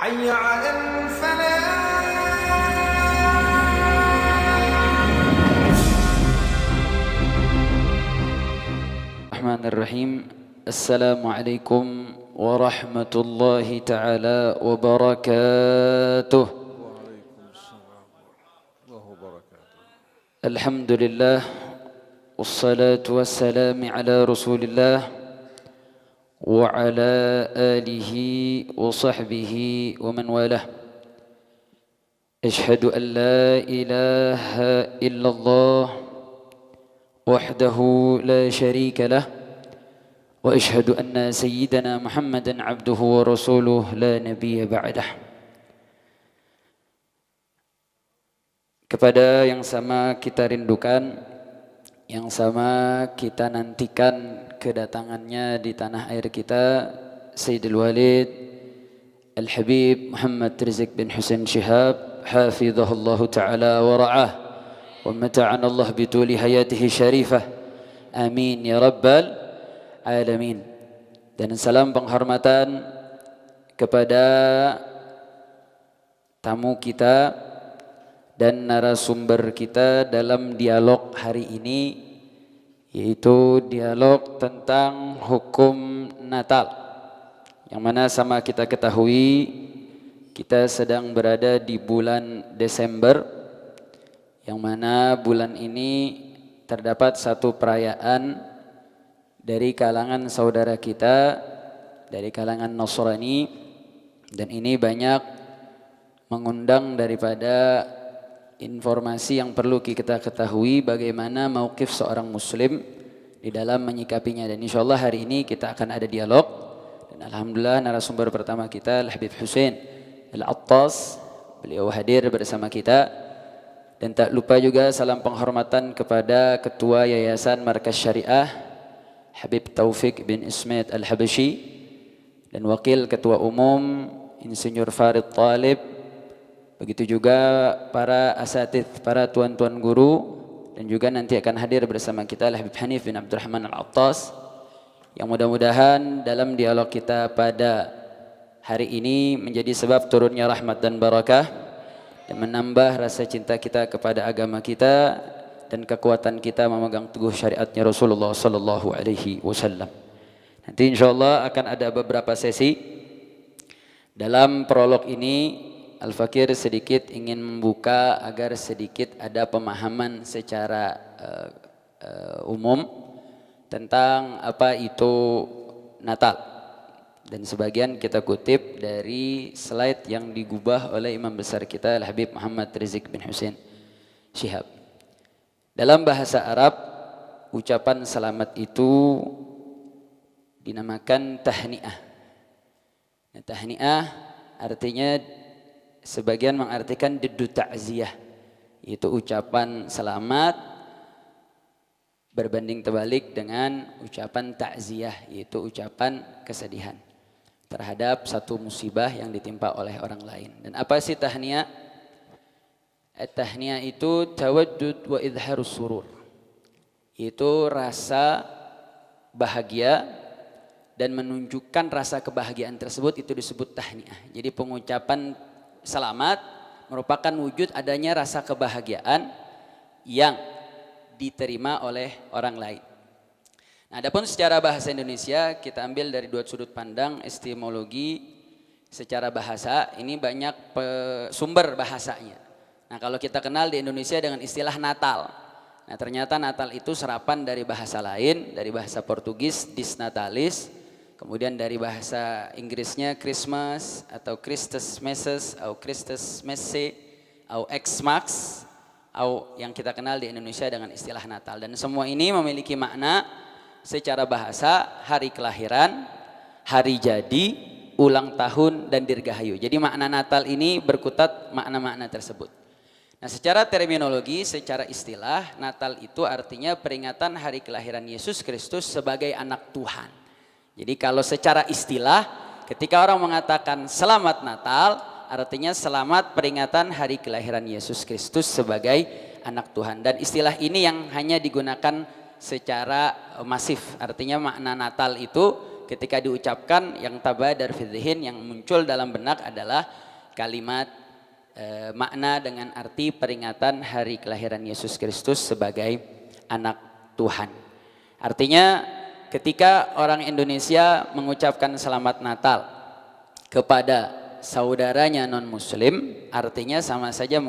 حي على الفلاح. الرحمن الرحيم. السلام عليكم ورحمة الله تعالى وبركاته. وعليكم السلام ورحمة الله وبركاته. الحمد لله والصلاة والسلام على رسول الله وعلى آله وصحبه ومن والاه. أشهد أن لا إله إلا الله وحده لا شريك له وأشهد أن سيدنا محمدا عبده ورسوله لا نبي بعده. Kepada yang sama kita rindukan, yang sama kita nantikan kedatangannya di tanah air kita, Sayyidul Walid Al-Habib Muhammad Rizik bin Hussein Shihab hafizahullahu ta'ala wa ra'ah wa mata'ana Allah bituli hayatihi syarifah, amin ya rabbal alamin. Dan salam penghormatan kepada tamu kita dan narasumber kita dalam dialog hari ini, yaitu dialog tentang hukum Natal, yang mana sama kita ketahui kita sedang berada di bulan Desember, yang mana bulan ini terdapat satu perayaan dari kalangan saudara kita, dari kalangan Nasrani, dan ini banyak mengundang daripada informasi yang perlu kita ketahui bagaimana mauqif seorang muslim di dalam menyikapinya. Dan insyaallah hari ini kita akan ada dialog, dan alhamdulillah narasumber pertama kita Al-Habib Hussein Al-Attas, beliau hadir bersama kita. Dan tak lupa juga salam penghormatan kepada Ketua Yayasan Markas Syariah Habib Taufik bin Ismail Al-Habashi, dan Wakil Ketua Umum Insinyur Farid Talib. Begitu juga para asatidz, para tuan-tuan guru, dan juga nanti akan hadir bersama kita Habib Hanif bin Abdurrahman Al-Attas, yang mudah-mudahan dalam dialog kita pada hari ini menjadi sebab turunnya rahmat dan barakah, dan menambah rasa cinta kita kepada agama kita dan kekuatan kita memegang teguh syariatnya Rasulullah sallallahu alaihi wasallam. Nanti insyaallah akan ada beberapa sesi. Dalam prolog ini Al-Fakir sedikit ingin membuka agar sedikit ada pemahaman secara umum tentang apa itu Natal. Dan sebagian kita kutip dari slide yang digubah oleh imam besar kita Al-Habib Muhammad Rizik bin Hussein Shihab. Dalam bahasa Arab, ucapan selamat itu dinamakan tahni'ah. Nah, tahni'ah artinya, sebagian mengartikan diddu ta'ziyah, yaitu ucapan selamat berbanding terbalik dengan ucapan ta'ziyah, yaitu ucapan kesedihan terhadap satu musibah yang ditimpa oleh orang lain. Dan apa sih tahniah? Tahniah itu tawaddud wa idharus surur, itu rasa bahagia dan menunjukkan rasa kebahagiaan tersebut, itu disebut tahniah. Jadi pengucapan selamat merupakan wujud adanya rasa kebahagiaan yang diterima oleh orang lain. Nah, adapun secara bahasa Indonesia kita ambil dari dua sudut pandang etimologi. Secara bahasa ini banyak sumber bahasanya. Nah, kalau kita kenal di Indonesia dengan istilah Natal. Nah, ternyata Natal itu serapan dari bahasa lain, dari bahasa Portugis dis natalis, kemudian dari bahasa Inggrisnya Christmas atau Christus Messes atau Christus Messe atau Xmas, atau yang kita kenal di Indonesia dengan istilah Natal. Dan semua ini memiliki makna secara bahasa hari kelahiran, hari jadi, ulang tahun, dan dirgahayu. Jadi makna Natal ini berkutat makna-makna tersebut. Nah, secara terminologi, secara istilah, Natal itu artinya peringatan hari kelahiran Yesus Kristus sebagai anak Tuhan. Jadi kalau secara istilah, ketika orang mengatakan selamat Natal, artinya selamat peringatan hari kelahiran Yesus Kristus sebagai anak Tuhan. Dan istilah ini yang hanya digunakan secara masif. Artinya makna Natal itu ketika diucapkan yang tabadar fi dzihn, yang muncul dalam benak adalah kalimat makna dengan arti peringatan hari kelahiran Yesus Kristus sebagai anak Tuhan. Artinya ketika orang Indonesia mengucapkan selamat Natal kepada saudaranya non-muslim, artinya sama saja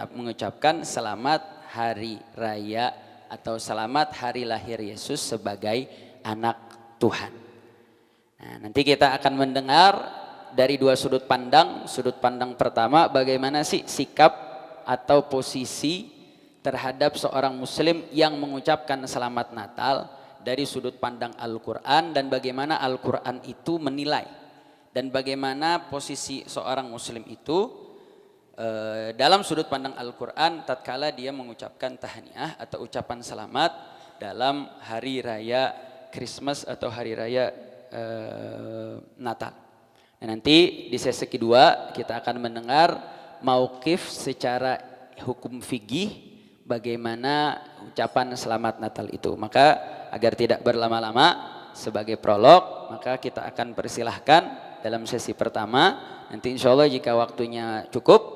mengucapkan selamat hari raya atau selamat hari lahir Yesus sebagai anak Tuhan. Nah, nanti kita akan mendengar dari dua sudut pandang. Sudut pandang pertama, bagaimana sih sikap atau posisi terhadap seorang muslim yang mengucapkan selamat Natal dari sudut pandang Al-Quran, dan bagaimana Al-Quran itu menilai, dan bagaimana posisi seorang muslim itu dalam sudut pandang Al-Quran tatkala dia mengucapkan tahniah atau ucapan selamat dalam hari raya Christmas atau hari raya Natal. Nah, nanti di sesi kedua kita akan mendengar mauqif secara hukum fikih bagaimana ucapan selamat Natal itu. Maka agar tidak berlama-lama, sebagai prolog maka kita akan persilahkan dalam sesi pertama. Nanti insya Allah jika waktunya cukup,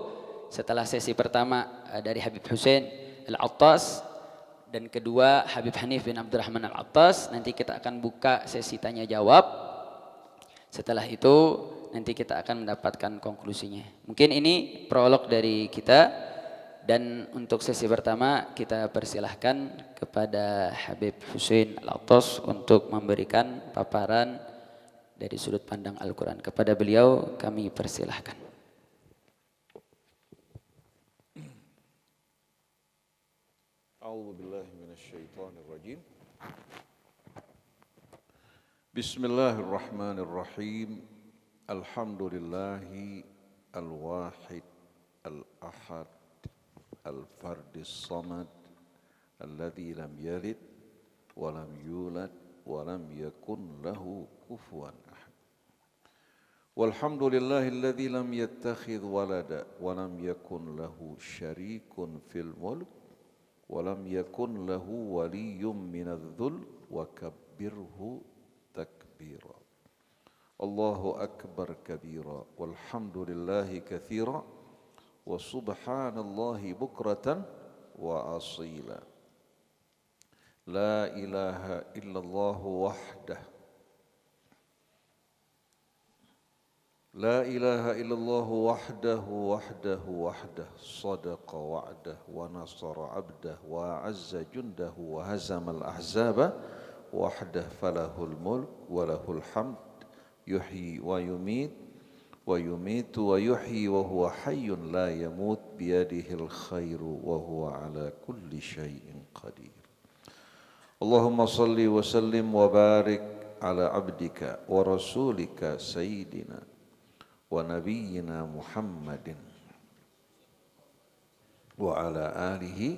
setelah sesi pertama dari Habib Hussein Al-Attas dan kedua Habib Hanif bin Abdurrahman Al-Attas, nanti kita akan buka sesi tanya jawab. Setelah itu nanti kita akan mendapatkan konklusinya. Mungkin ini prolog dari kita, dan untuk sesi pertama kita persilahkan kepada Habib Hussein Al-Attas untuk memberikan paparan dari sudut pandang Al-Quran. Kepada beliau kami persilahkan. A'udzu billahi minasyaitonir rajim. Bismillahirrahmanirrahim. Alhamdulillahi al-wahid al-ahad al-fardis samad alladzi lam yalid wa lam yulad wa lam yakun lahu kufuwan ahad. Walhamdulillahilladzi lam yattakhidh walada wa lam yakun lahu syarikun fil mulk wa lam yakun lahu waliyyun minadh-dhul wa kabbirhu takbira. Allahu akbar kabira walhamdulillahi katsira wa subhanallahi bukratan wa asila. La ilaha illallah wahdah. La ilaha illallah wahdah sadaqa wa'dah wa nasara 'abdah wa azza jundahu wa hazamal ahzaba wahdah falahul mulk wa lahul hamd yuhyi wa yumitu wa yuhyi wa huwa hayyun la yamut biyadihil khairu wa huwa ala kulli syai'in qadir. Allahumma salli wa sallim wa barik ala abdika wa rasulika sayyidina wa nabiyyina Muhammadin wa ala alihi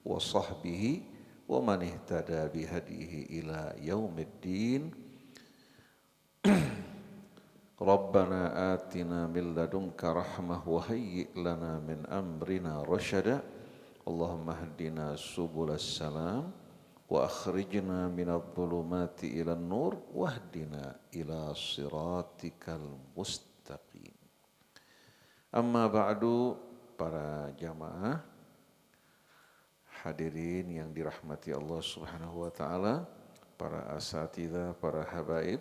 wa sahbihi wa man ihtada bihadihi ila yaumiddin. Rabbana atina min ladunka rahmah wa hayyi' lana min amrina rasyada. Allahumma hdina subulas salam wa akhrijna minadh dhulumati ilan nur wahdina ila siratikal mustaqim. Amma ba'du, para jamaah hadirin yang dirahmati Allah Subhanahu wa taala, para asatidzah, para habaib.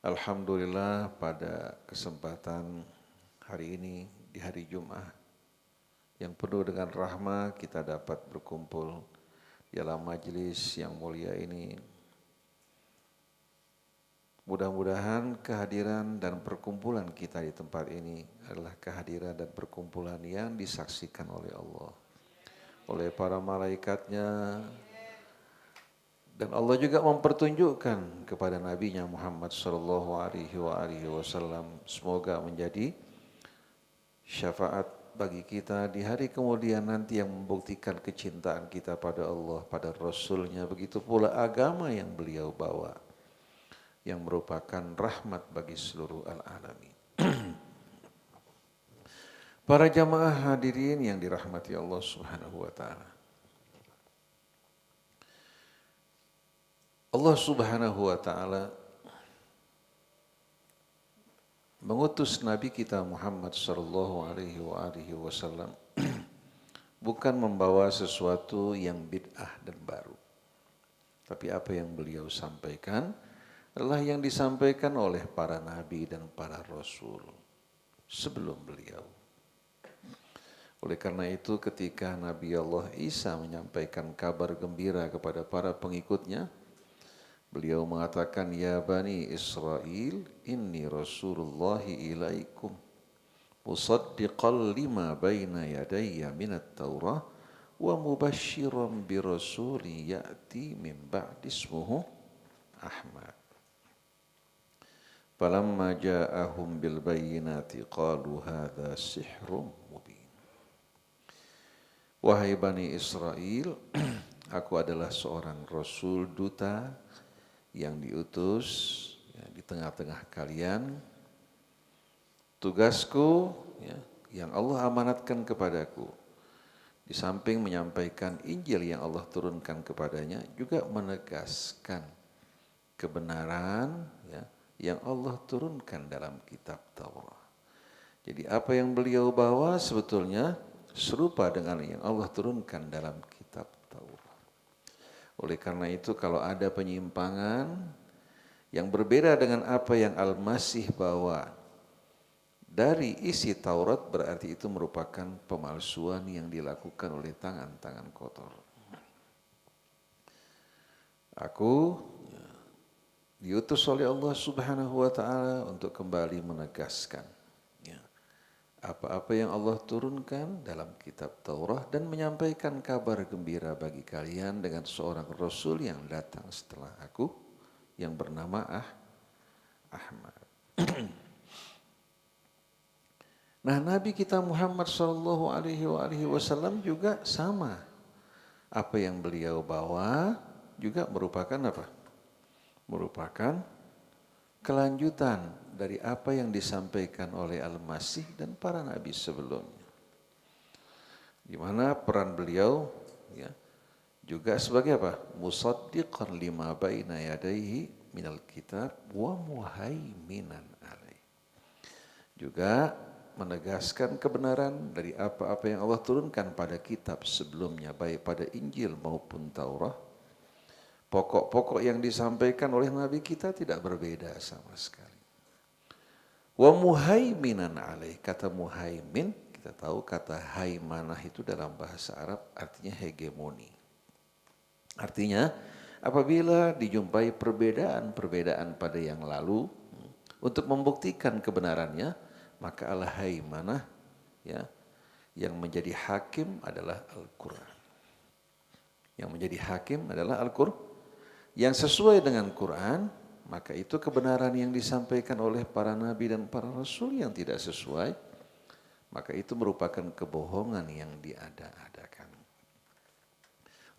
Alhamdulillah pada kesempatan hari ini di hari Jumat yang penuh dengan rahmat kita dapat berkumpul dalam majelis yang mulia ini. Mudah-mudahan kehadiran dan perkumpulan kita di tempat ini adalah kehadiran dan perkumpulan yang disaksikan oleh Allah, oleh para malaikatnya, dan Allah juga mempertunjukkan kepada Nabi-Nya Muhammad sallallahu alaihi wasallam. Semoga menjadi syafaat bagi kita di hari kemudian nanti yang membuktikan kecintaan kita pada Allah, pada Rasul-Nya. Begitu pula agama yang beliau bawa, yang merupakan rahmat bagi seluruh al-alamin. Para jamaah hadirin yang dirahmati Allah Subhanahu wa taala. Allah Subhanahu wa taala mengutus Nabi kita Muhammad sallallahu alaihi wasallam bukan membawa sesuatu yang bid'ah dan baru. Tapi apa yang beliau sampaikan adalah yang disampaikan oleh para nabi dan para rasul sebelum beliau. Oleh karena itu ketika Nabi Allah Isa menyampaikan kabar gembira kepada para pengikutnya, beliau mengatakan, "Ya Bani Israel, inni Rasulullahi ilaikum, musaddiqan lima baina yadayya minat Taurah, wa mubashiran bi rasuli ya'ti min ba'di ismuhu Ahmad." Falamma ja'ahum bil bayyinati qalu hadza sihrun mubin. Wahai Bani Israel, aku adalah seorang rasul duta yang diutus di tengah-tengah kalian. Tugasku yang Allah amanatkan kepadaku, di samping menyampaikan Injil yang Allah turunkan kepadanya, juga menegaskan kebenaran yang Allah turunkan dalam kitab Taurat. Jadi apa yang beliau bawa sebetulnya serupa dengan yang Allah turunkan dalam kitab Taurat. Oleh karena itu kalau ada penyimpangan yang berbeda dengan apa yang Al-Masih bawa dari isi Taurat, berarti itu merupakan pemalsuan yang dilakukan oleh tangan-tangan kotor. Aku diutus oleh Allah Subhanahu wa taala untuk kembali menegaskan apa-apa yang Allah turunkan dalam kitab Taurat dan menyampaikan kabar gembira bagi kalian dengan seorang Rasul yang datang setelah aku yang bernama Ahmad. Nah, Nabi kita Muhammad sallallahu alaihi wasallam juga sama. Apa yang beliau bawa juga merupakan apa? Merupakan kelanjutan dari apa yang disampaikan oleh Al-Masih dan para nabi sebelumnya. Di mana peran beliau juga sebagai apa? Musaddiqan lima baina yadayhi minal kitab wa muhaiminan alaih. Juga menegaskan kebenaran dari apa-apa yang Allah turunkan pada kitab sebelumnya, baik pada Injil maupun Taurat. Pokok-pokok yang disampaikan oleh Nabi kita tidak berbeda sama sekali. Wa muhaiminan alaih. Kata muhaimin, kita tahu kata haimanah itu dalam bahasa Arab artinya hegemoni. Artinya apabila dijumpai perbedaan-perbedaan pada yang lalu, untuk membuktikan kebenarannya, maka al-haimanah yang menjadi hakim adalah Al-Quran. Yang menjadi hakim adalah Al-Quran. Yang sesuai dengan Quran, maka itu kebenaran yang disampaikan oleh para nabi dan para rasul. Yang tidak sesuai, maka itu merupakan kebohongan yang diada-adakan.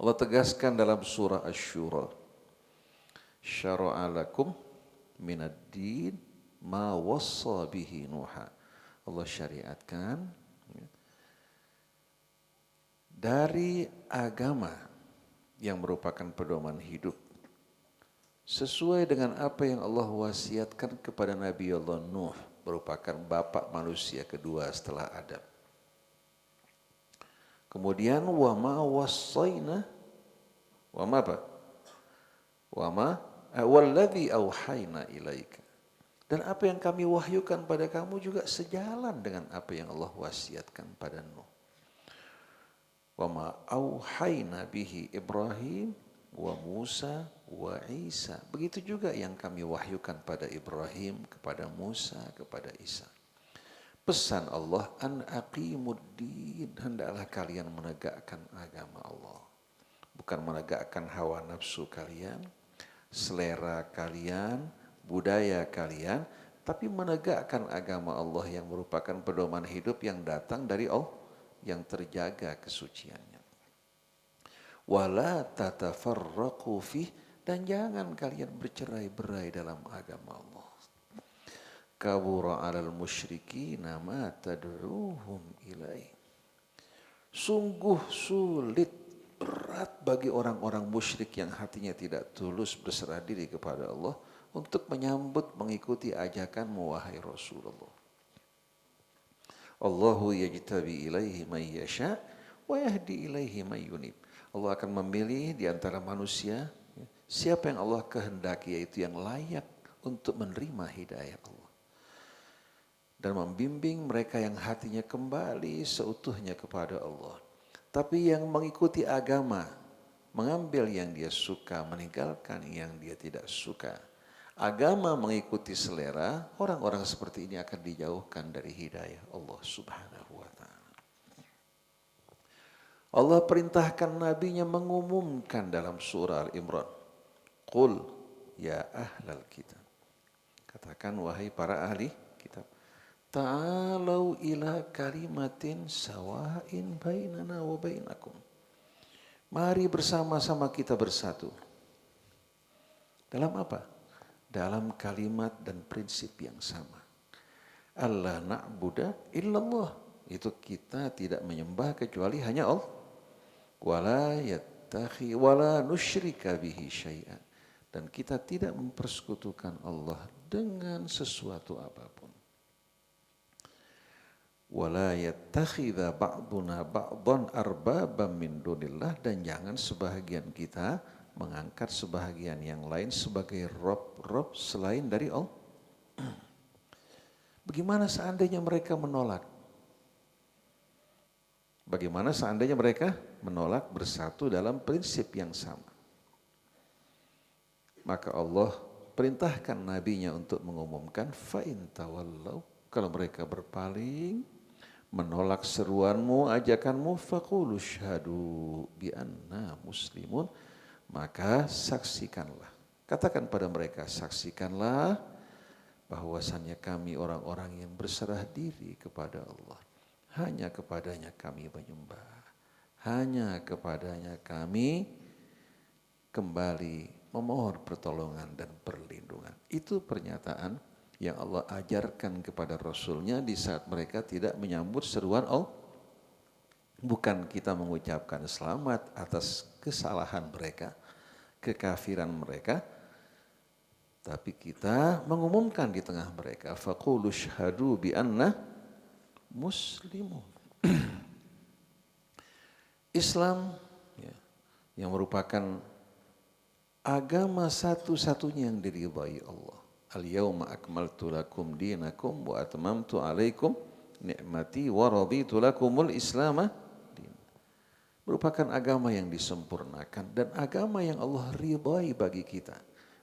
Allah tegaskan dalam surah Asy-Syura, "Syara'a lakum minad din ma wassa bihi Nuha." Allah syariatkan dari agama yang merupakan pedoman hidup sesuai dengan apa yang Allah wasiatkan kepada Nabi Allah Nuh, merupakan bapak manusia kedua setelah Adam. Kemudian wa ma wasaina wa ma apa? Wa ma wallazi auhayna ilaika. Dan apa yang kami wahyukan pada kamu juga sejalan dengan apa yang Allah wasiatkan pada Nuh. Wa ma auhayna bihi Ibrahim wa Musa wa Isa. Begitu juga yang kami wahyukan pada Ibrahim, kepada Musa, kepada Isa. Pesan Allah, an aqimuddin, hendaklah kalian menegakkan agama Allah. Bukan menegakkan hawa nafsu kalian, selera kalian, budaya kalian, tapi menegakkan agama Allah yang merupakan pedoman hidup yang datang dari Allah, yang terjaga kesuciannya. Wala tatafarraqu fih, dan jangan kalian bercerai-berai dalam agama Allah. Kabura 'alal musyrikina ma tad'uuhum ilaih. Sungguh sulit berat bagi orang-orang musyrik yang hatinya tidak tulus berserah diri kepada Allah untuk menyambut mengikuti ajakanmu wahai Rasulullah. Allahu yajtabi ilaihi man yasha wa yahdi ilaihi man yunib. Allah akan memilih di antara manusia siapa yang Allah kehendaki, yaitu yang layak untuk menerima hidayah Allah. Dan membimbing mereka yang hatinya kembali seutuhnya kepada Allah. Tapi yang mengikuti agama, mengambil yang dia suka, meninggalkan yang dia tidak suka. Agama mengikuti selera, orang-orang seperti ini akan dijauhkan dari hidayah Allah Subhanahu wa ta'ala. Allah perintahkan nabinya mengumumkan dalam surah Al-Imran. Qul ya ahlal kitab. Katakan wahai para ahli kitab. Ta'alau ila kalimatin sawa'in bainana wa bainakum. Mari bersama-sama kita bersatu. Dalam apa? Dalam kalimat dan prinsip yang sama. Allah na'budu illallah. Itu kita tidak menyembah kecuali hanya Allah. Wala yattakhidha wala nusyrika bihi syai'an. Dan kita tidak mempersekutukan Allah dengan sesuatu apapun. Wala yattakhidha ba'duna ba'dan arbaban min dunillah, dan jangan sebahagian kita mengangkat sebahagian yang lain sebagai rob selain dari Allah. Bagaimana seandainya mereka menolak? Bagaimana seandainya mereka menolak bersatu dalam prinsip yang sama? Maka Allah perintahkan nabinya untuk mengumumkan fa'in tawallau, kalau mereka berpaling menolak seruanmu, ajakanmu, faqulu syahadu bi anna muslimun, maka saksikanlah. Katakan pada mereka, saksikanlah bahwasannya kami orang-orang yang berserah diri kepada Allah. Hanya kepadanya kami menyembah. Hanya kepadanya kami kembali memohon pertolongan dan perlindungan. Itu pernyataan yang Allah ajarkan kepada Rasulnya di saat mereka tidak menyambut seruan Allah. Bukan kita mengucapkan selamat atas kesalahan mereka, kekafiran mereka, tapi kita mengumumkan di tengah mereka, faqulu syahadu bi anna muslimun. Islam ya, yang merupakan agama satu-satunya yang diridhai Allah. Al-yawma akmaltu lakum dinakum wa atmamtu alaikum ni'mati wa raditu lakumul islama din. Merupakan agama yang disempurnakan dan agama yang Allah ridhai bagi kita.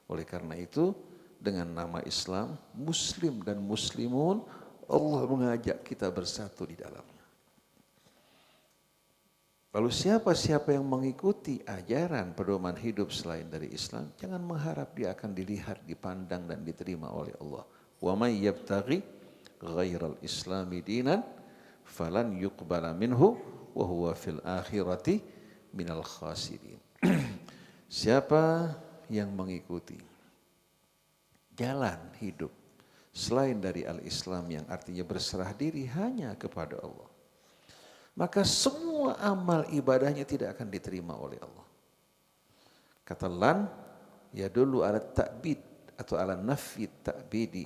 Oleh karena itu dengan nama Islam, Muslim dan Muslimun, Allah mengajak kita bersatu di dalamnya. Lalu siapa-siapa yang mengikuti ajaran pedoman hidup selain dari Islam, jangan mengharap dia akan dilihat, dipandang dan diterima oleh Allah. Wa may yabtaghi ghairal islami dinan falan yuqbala minhu wa huwa fil akhirati minal khasirin. Siapa yang mengikuti jalan hidup selain dari al-Islam yang artinya berserah diri hanya kepada Allah, maka semua amal ibadahnya tidak akan diterima oleh Allah. Kata lan ya dulu ala ta'bid atau ala nafi ta'bidi,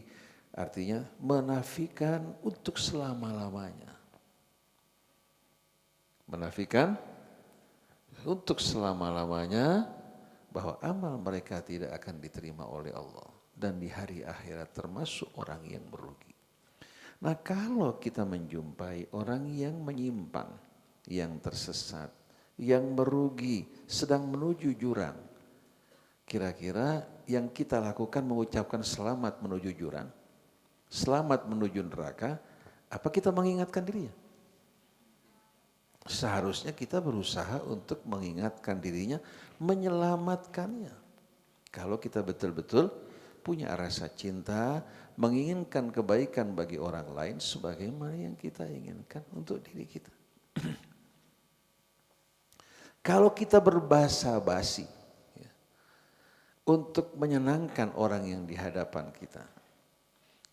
artinya menafikan untuk selama-lamanya. Menafikan untuk selama-lamanya bahwa amal mereka tidak akan diterima oleh Allah dan di hari akhirat termasuk orang yang merugi. Nah, kalau kita menjumpai orang yang menyimpang, yang tersesat, yang merugi, sedang menuju jurang, kira-kira yang kita lakukan mengucapkan selamat menuju jurang, selamat menuju neraka, apa kita mengingatkan dirinya? Seharusnya kita berusaha untuk mengingatkan dirinya, menyelamatkannya. Kalau kita betul-betul punya rasa cinta, menginginkan kebaikan bagi orang lain sebagaimana yang kita inginkan untuk diri kita. Kalau kita berbahasa basi ya, untuk menyenangkan orang yang di hadapan kita,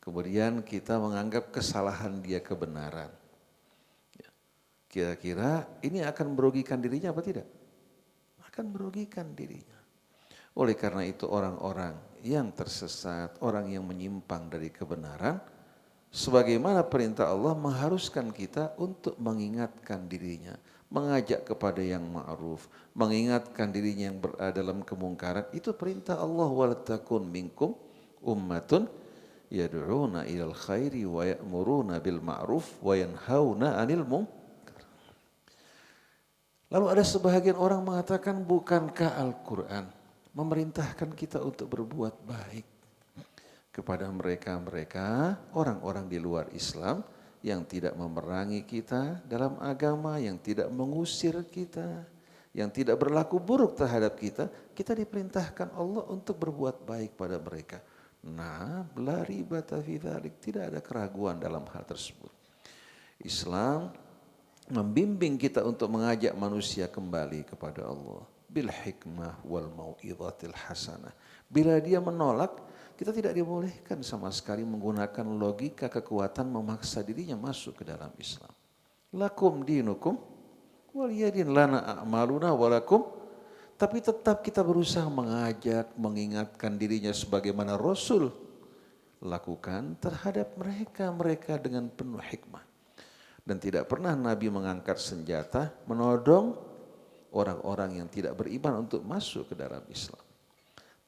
kemudian kita menganggap kesalahan dia kebenaran, ya, kira-kira ini akan merugikan dirinya apa tidak? akan merugikan dirinya. Oleh karena itu orang-orang yang tersesat, orang yang menyimpang dari kebenaran, sebagaimana perintah Allah mengharuskan kita untuk mengingatkan dirinya, mengajak kepada yang ma'ruf, mengingatkan dirinya yang berada dalam kemungkaran. Itu perintah Allah, walatakun minkum ummatun yad'una ilal khairi wa ya'muruna bil ma'ruf wa yanhauna 'anil munkar. Lalu ada sebahagian orang mengatakan, bukankah Al-Qur'an memerintahkan kita untuk berbuat baik kepada mereka-mereka, orang-orang di luar Islam yang tidak memerangi kita dalam agama, yang tidak mengusir kita, yang tidak berlaku buruk terhadap kita. Kita diperintahkan Allah untuk berbuat baik pada mereka. Nah, la ribata fi dzalik, tidak ada keraguan dalam hal tersebut. Islam membimbing kita untuk mengajak manusia kembali kepada Allah bil hikmah wal mau'izatil hasanah. Bila dia menolak, kita tidak dibolehkan sama sekali menggunakan logika kekuatan memaksa dirinya masuk ke dalam Islam. Lakum dinukum waliyadin lana a'maluna walakum. Tapi tetap kita berusaha mengajak, mengingatkan dirinya sebagaimana Rasul lakukan terhadap mereka dengan penuh hikmah. Dan tidak pernah Nabi mengangkat senjata menodong orang-orang yang tidak beriman untuk masuk ke dalam Islam.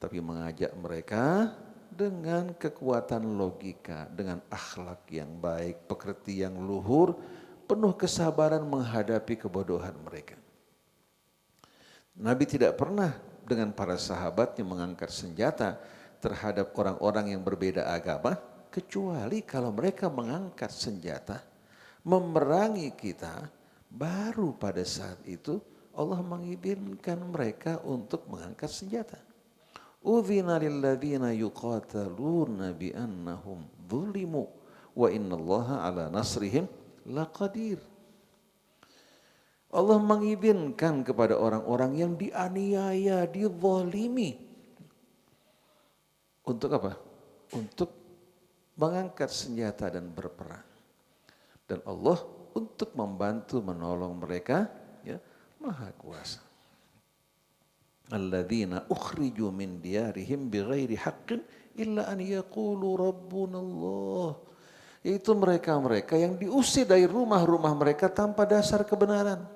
Tapi mengajak mereka dengan kekuatan logika, dengan akhlak yang baik, pekerti yang luhur, penuh kesabaran menghadapi kebodohan mereka. Nabi tidak pernah dengan para sahabatnya mengangkat senjata terhadap orang-orang yang berbeda agama, kecuali kalau mereka mengangkat senjata memerangi kita, baru pada saat itu Allah mengizinkan mereka untuk mengangkat senjata. Udzina lilladzina yuqataluna bi annahum dzulimu wa innallaha ala nasrihim laqadir. Allah mengizinkan kepada orang-orang yang dianiaya, dizalimi. Untuk apa? Untuk mengangkat senjata dan berperang. Dan Allah untuk membantu menolong mereka, ya, Maha Kuasa. Alladzina ukhriju min diyarihim bighairi haqqin illa an yaqulu rabbuna Allah. Yaitu mereka-mereka yang diusir dari rumah-rumah mereka tanpa dasar kebenaran.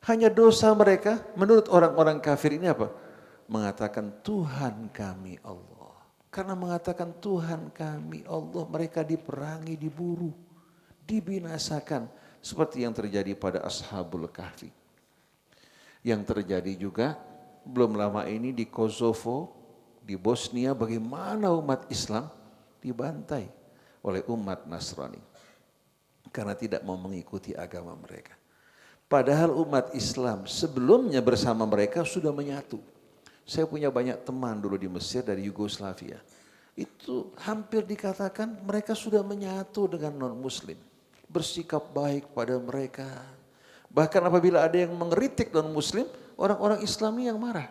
Hanya dosa mereka menurut orang-orang kafir ini apa? Mengatakan Tuhan kami Allah. Karena mengatakan Tuhan kami Allah, mereka diperangi, diburu, dibinasakan. Seperti yang terjadi pada Ashabul Kahfi. Yang terjadi juga belum lama ini di Kosovo, di Bosnia, bagaimana umat Islam dibantai oleh umat Nasrani karena tidak mau mengikuti agama mereka. Padahal umat Islam sebelumnya bersama mereka sudah menyatu. Saya punya banyak teman dulu di Mesir dari Yugoslavia. Itu hampir dikatakan mereka sudah menyatu dengan non-Muslim. Bersikap baik pada mereka. Bahkan apabila ada yang mengkritik non-Muslim, orang-orang Islami yang marah.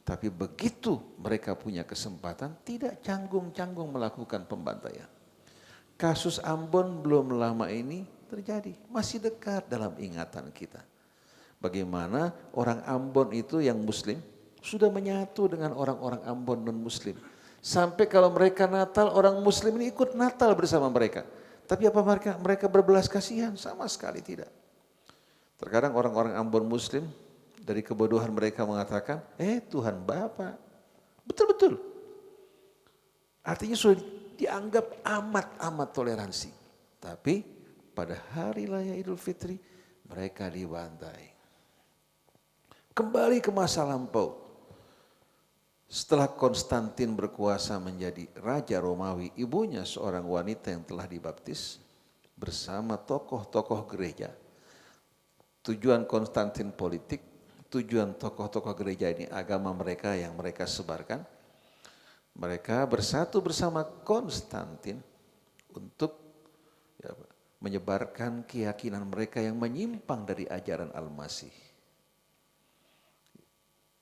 Tapi begitu mereka punya kesempatan, tidak canggung-canggung melakukan pembantaian. Kasus Ambon belum lama ini terjadi, masih dekat dalam ingatan kita. Bagaimana orang Ambon itu yang Muslim sudah menyatu dengan orang-orang Ambon non-Muslim. Sampai kalau mereka Natal, orang Muslim ini ikut Natal bersama mereka. Tapi apa mereka berbelas kasihan? Sama sekali tidak. Terkadang orang-orang Ambon Muslim dari kebodohan mereka mengatakan, Tuhan Bapa. Betul-betul. Artinya sudah dianggap amat-amat toleransi. Tapi pada hari raya Idul Fitri mereka dibantai. Kembali ke masa lampau. Setelah Konstantin berkuasa menjadi Raja Romawi, ibunya seorang wanita yang telah dibaptis bersama tokoh-tokoh gereja. Tujuan Konstantin politik, tujuan tokoh-tokoh gereja ini agama mereka yang mereka sebarkan. Mereka bersatu bersama Konstantin untuk menyebarkan keyakinan mereka yang menyimpang dari ajaran Al-Masih.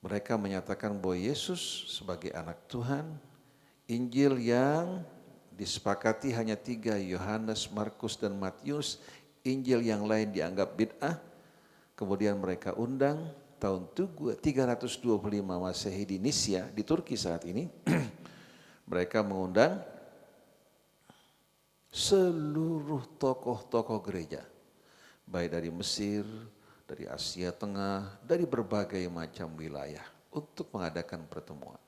Mereka menyatakan bahwa Yesus sebagai anak Tuhan, Injil yang disepakati hanya 3, Yohanes, Markus, dan Matius, Injil yang lain dianggap bid'ah. Kemudian mereka undang tahun 325 Masehi di Nisya, di Turki saat ini, mereka mengundang seluruh tokoh-tokoh gereja, baik dari Mesir, dari Asia Tengah, dari berbagai macam wilayah untuk mengadakan pertemuan.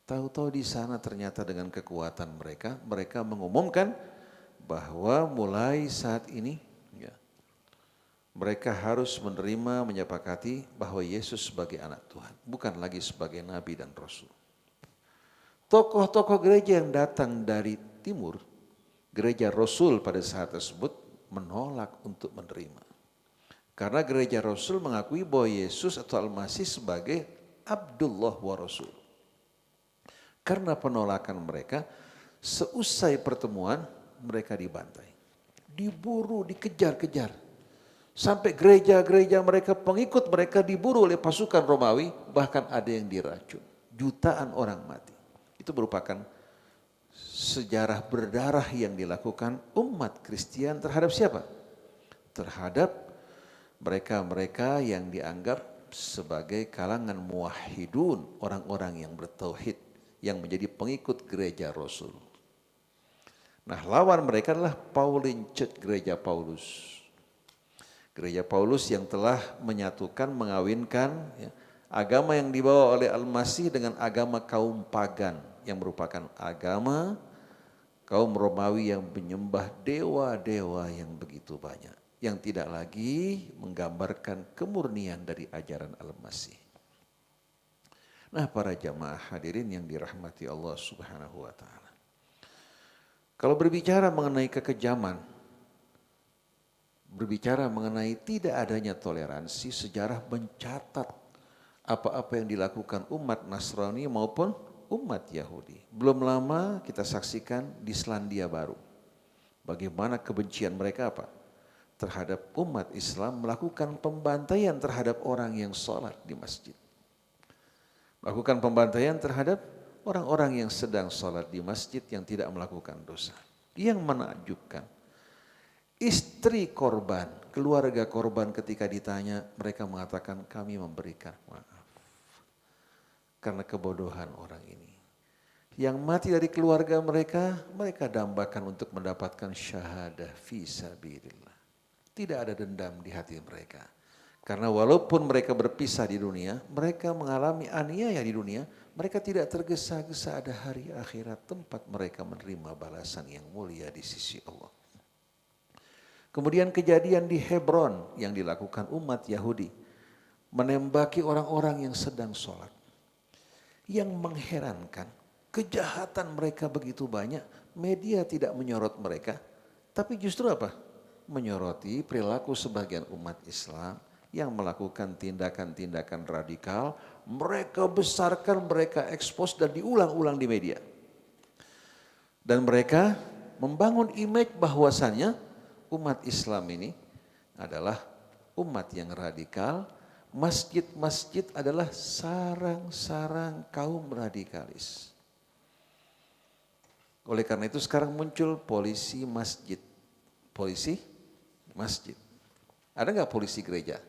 Tahu-tahu di sana ternyata dengan kekuatan mereka, mereka mengumumkan bahwa mulai saat ini ya, mereka harus menerima, menyepakati bahwa Yesus sebagai anak Tuhan, bukan lagi sebagai nabi dan rasul. Tokoh-tokoh gereja yang datang dari timur, gereja rasul pada saat tersebut menolak untuk menerima. Karena gereja rasul mengakui bahwa Yesus atau Al-Masih sebagai Abdullah wa Rasul. Karena penolakan mereka, seusai pertemuan mereka dibantai, diburu, dikejar-kejar. Sampai gereja-gereja mereka, pengikut mereka diburu oleh pasukan Romawi, bahkan ada yang diracun. Jutaan orang mati. Itu merupakan sejarah berdarah yang dilakukan umat Kristen terhadap siapa? Terhadap mereka-mereka yang dianggap sebagai kalangan muwahhidun, orang-orang yang bertauhid, yang menjadi pengikut gereja Rasul. Nah, lawan mereka adalah Pauline Church, gereja Paulus. Gereja Paulus yang telah menyatukan, mengawinkan ya, agama yang dibawa oleh Al-Masih dengan agama kaum pagan, yang merupakan agama kaum Romawi yang menyembah dewa-dewa yang begitu banyak, yang tidak lagi menggambarkan kemurnian dari ajaran Al-Masih. Nah, para jamaah hadirin yang dirahmati Allah Subhanahu wa taala. Kalau berbicara mengenai kekejaman, berbicara mengenai tidak adanya toleransi, sejarah mencatat apa-apa yang dilakukan umat Nasrani maupun umat Yahudi. Belum lama kita saksikan di Selandia Baru. Bagaimana kebencian mereka apa? Terhadap umat Islam, melakukan pembantaian terhadap orang yang sholat di masjid. Melakukan pembantaian terhadap orang-orang yang sedang sholat di masjid yang tidak melakukan dosa. Yang menakjubkan, istri korban, keluarga korban ketika ditanya, mereka mengatakan kami memberikan maaf. Karena kebodohan orang ini. Yang mati dari keluarga mereka, mereka dambakan untuk mendapatkan syahadah fi sabilillah. Tidak ada dendam di hati mereka. Karena walaupun mereka berpisah di dunia, mereka mengalami aniaya di dunia, mereka tidak tergesa-gesa, ada hari akhirat tempat mereka menerima balasan yang mulia di sisi Allah. Kemudian kejadian di Hebron yang dilakukan umat Yahudi, menembaki orang-orang yang sedang sholat. Yang mengherankan, kejahatan mereka begitu banyak, media tidak menyorot mereka, tapi justru apa? Menyoroti perilaku sebagian umat Islam yang melakukan tindakan-tindakan radikal, mereka besarkan, mereka ekspos dan diulang-ulang di media. Dan mereka membangun image bahwasannya umat Islam ini adalah umat yang radikal, masjid-masjid adalah sarang-sarang kaum radikalis. Oleh karena itu sekarang muncul polisi masjid. Polisi masjid. Ada nggak polisi gereja?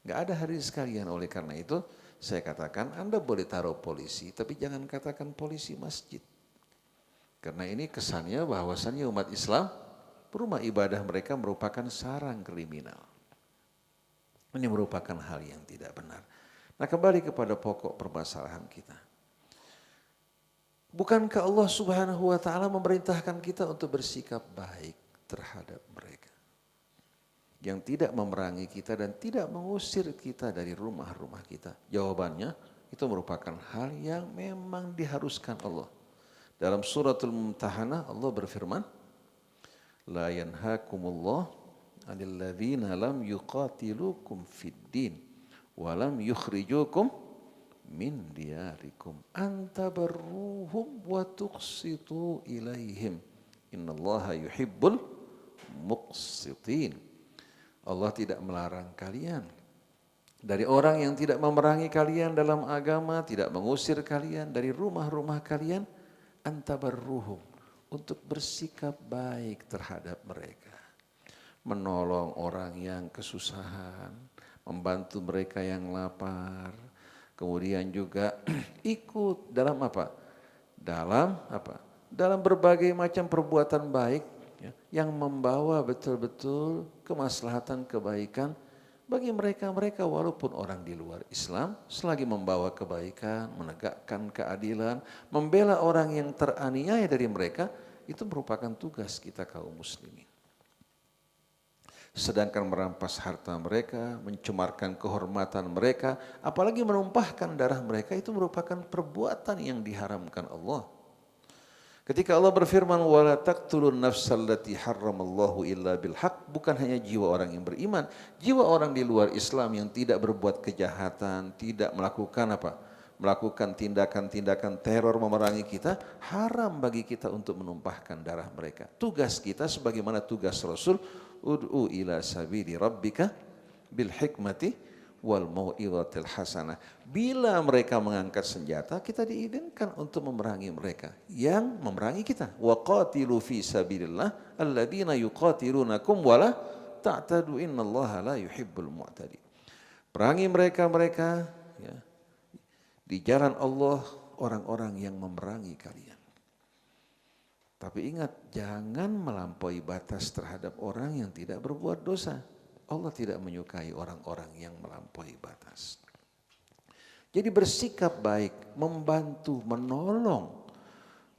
Nggak ada hadirin sekalian. Oleh karena itu saya katakan Anda boleh taruh polisi, tapi jangan katakan polisi masjid. Karena ini kesannya bahwasannya umat Islam, rumah ibadah mereka merupakan sarang kriminal. Ini merupakan hal yang tidak benar. Nah, kembali kepada pokok permasalahan kita. Bukankah Allah Subhanahu wa taala memerintahkan kita untuk bersikap baik terhadap mereka yang tidak memerangi kita dan tidak mengusir kita dari rumah-rumah kita? Jawabannya, itu merupakan hal yang memang diharuskan Allah. Dalam suratul Mumtahanah Allah berfirman, la yanhakumullah 'anil ladzina lam yuqatilukum fid din wa lam yukhrijukum min diyarikum an tabarruhum wa tuqsitu ilaihim innallaha yuhibbul muqsitin. Allah tidak melarang kalian dari orang yang tidak memerangi kalian dalam agama, tidak mengusir kalian dari rumah-rumah kalian, an tabarruhum, untuk bersikap baik terhadap mereka. Menolong orang yang kesusahan, membantu mereka yang lapar, kemudian juga ikut dalam apa? Dalam berbagai macam perbuatan baik ya, yang membawa betul-betul kemaslahatan kebaikan bagi mereka-mereka walaupun orang di luar Islam, selagi membawa kebaikan, menegakkan keadilan, membela orang yang teraniaya dari mereka, itu merupakan tugas kita kaum muslimin. Sedangkan merampas harta mereka, mencemarkan kehormatan mereka, apalagi menumpahkan darah mereka, itu merupakan perbuatan yang diharamkan Allah. Ketika Allah berfirman, wala taqtulun nafsal lati harramallahu illa bil haq, bukan hanya jiwa orang yang beriman, jiwa orang di luar Islam yang tidak berbuat kejahatan, tidak melakukan melakukan tindakan-tindakan teror memerangi kita, haram bagi kita untuk menumpahkan darah mereka. Tugas kita sebagaimana tugas Rasul, ud'u ila sabili rabbika bil hikmati wal mau'izatil hasanah. Bila mereka mengangkat senjata, kita diizinkan untuk memerangi mereka yang memerangi kita. Wa qatilu fi sabilillah alladziina yuqatilunakum wa la ta'tadu innallaha la yuhibbul mu'tadin. Perangi mereka ya, di jalan Allah, orang-orang yang memerangi kalian. Tapi ingat, jangan melampaui batas terhadap orang yang tidak berbuat dosa. Allah tidak menyukai orang-orang yang melampaui batas. Jadi bersikap baik, membantu, menolong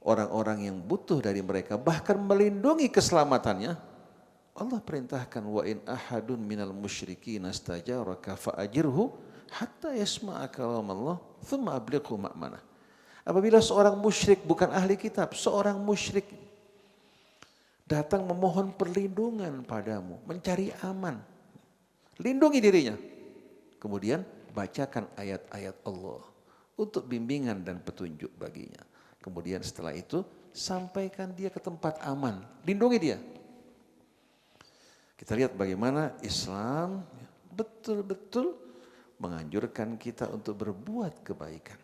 orang-orang yang butuh dari mereka, bahkan melindungi keselamatannya. Allah perintahkan, wa in ahadun minal musyrikin astajaraka fa'ajirhu hatta yasma'a kalam Allah thumma ablighu ma'manah. Apabila seorang musyrik, bukan ahli kitab, seorang musyrik datang memohon perlindungan padamu, mencari aman, lindungi dirinya. Kemudian bacakan ayat-ayat Allah untuk bimbingan dan petunjuk baginya. Kemudian setelah itu sampaikan dia ke tempat aman, lindungi dia. Kita lihat bagaimana Islam betul-betul menganjurkan kita untuk berbuat kebaikan.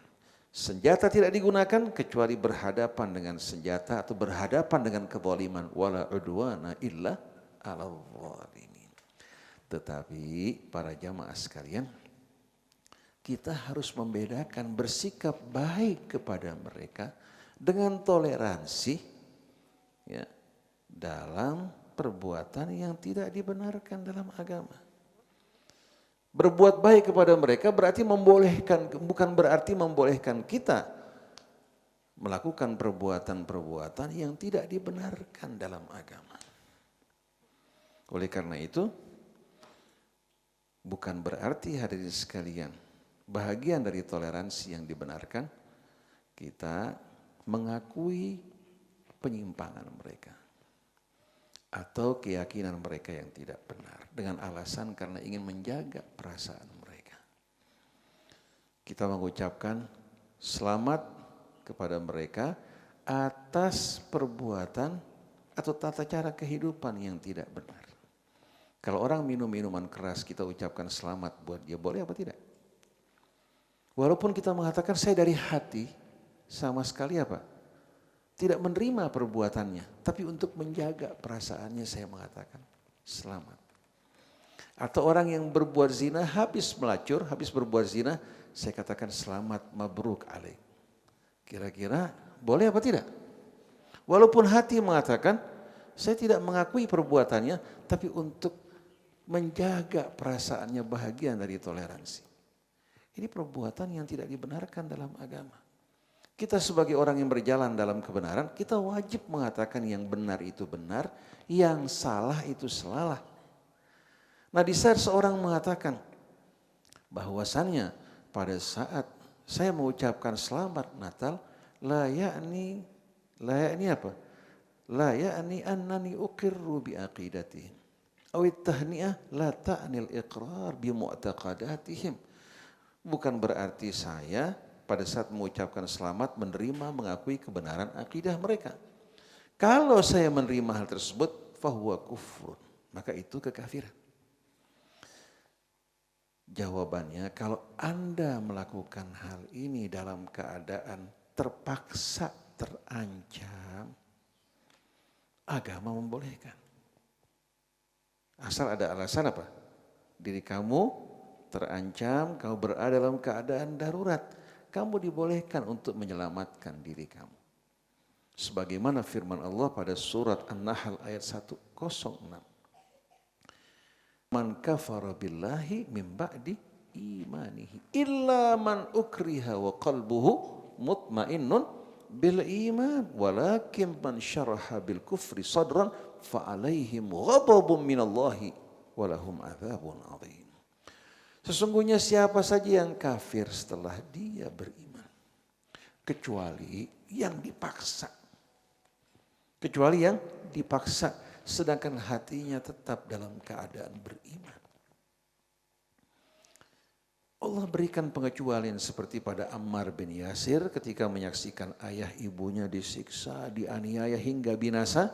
Senjata tidak digunakan kecuali berhadapan dengan senjata atau berhadapan dengan kezaliman. Wala udwana illa 'alal zalimin. Tetapi para jamaah sekalian, kita harus membedakan bersikap baik kepada mereka dengan toleransi ya, dalam perbuatan yang tidak dibenarkan dalam agama. Berbuat baik kepada mereka berarti bukan berarti membolehkan kita melakukan perbuatan-perbuatan yang tidak dibenarkan dalam agama. Oleh karena itu, bukan berarti hadirin sekalian, bahagian dari toleransi yang dibenarkan, kita mengakui penyimpangan mereka atau keyakinan mereka yang tidak benar dengan alasan karena ingin menjaga perasaan mereka. Kita mengucapkan selamat kepada mereka atas perbuatan atau tata cara kehidupan yang tidak benar. Kalau orang minum minuman keras, kita ucapkan selamat buat dia, boleh apa tidak? Walaupun kita mengatakan saya dari hati, sama sekali tidak menerima perbuatannya, tapi untuk menjaga perasaannya saya mengatakan selamat. Atau orang yang berbuat zina, habis melacur, habis berbuat zina, saya katakan selamat, mabruk alaik. Kira-kira boleh apa tidak? Walaupun hati mengatakan saya tidak mengakui perbuatannya, tapi untuk menjaga perasaannya, bahagian dari toleransi. Ini perbuatan yang tidak dibenarkan dalam agama. Kita sebagai orang yang berjalan dalam kebenaran, kita wajib mengatakan yang benar itu benar, yang salah itu salah. Nah, di saat seorang mengatakan bahwasannya pada saat saya mengucapkan selamat Natal, la ya'ni apa? La ya'ni annani uqirru bi aqidatihim. Awit tahni'ah la ta'nil iqrar bi mu'taqadatihim. Bukan berarti saya pada saat mengucapkan selamat menerima, mengakui kebenaran akidah mereka. Kalau saya menerima hal tersebut, fahuwa kufrun, maka itu kekafiran. Jawabannya, kalau Anda melakukan hal ini dalam keadaan terpaksa, terancam, agama membolehkan. Asal ada alasan apa? Diri kamu terancam, kamu berada dalam keadaan darurat, kamu dibolehkan untuk menyelamatkan diri kamu. Sebagaimana firman Allah pada surat An-Nahl ayat 106. Man kafara billahi min ba'di imanihi illa man ukriha wa qalbuhu mutmainnun bil iman walakin man syaraha bil kufri sadran fa alaihim ghadabun minallahi wa lahum adzabun adzim. Sesungguhnya siapa saja yang kafir setelah dia beriman, kecuali yang dipaksa. Kecuali yang dipaksa, sedangkan hatinya tetap dalam keadaan beriman. Allah berikan pengecualian seperti pada Ammar bin Yasir ketika menyaksikan ayah ibunya disiksa, dianiaya hingga binasa.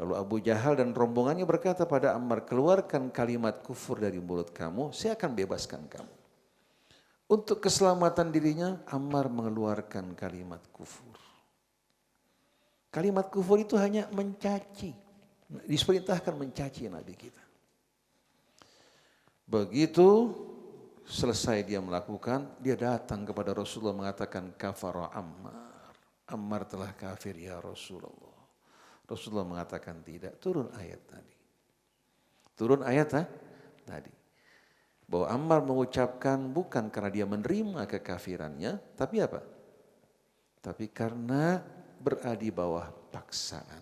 Lalu Abu Jahal dan rombongannya berkata pada Ammar, keluarkan kalimat kufur dari mulut kamu, saya akan bebaskan kamu. Untuk keselamatan dirinya, Ammar mengeluarkan kalimat kufur. Kalimat kufur itu hanya mencaci. Diperintahkan mencaci Nabi kita. Begitu selesai dia melakukan, dia datang kepada Rasulullah mengatakan kafara Ammar. Ammar telah kafir ya Rasulullah. Rasulullah mengatakan tidak. Turun ayat tadi. Turun ayat tadi. Bahwa Ammar mengucapkan bukan karena dia menerima kekafirannya. Tapi apa? Tapi karena berada di bawah paksaan.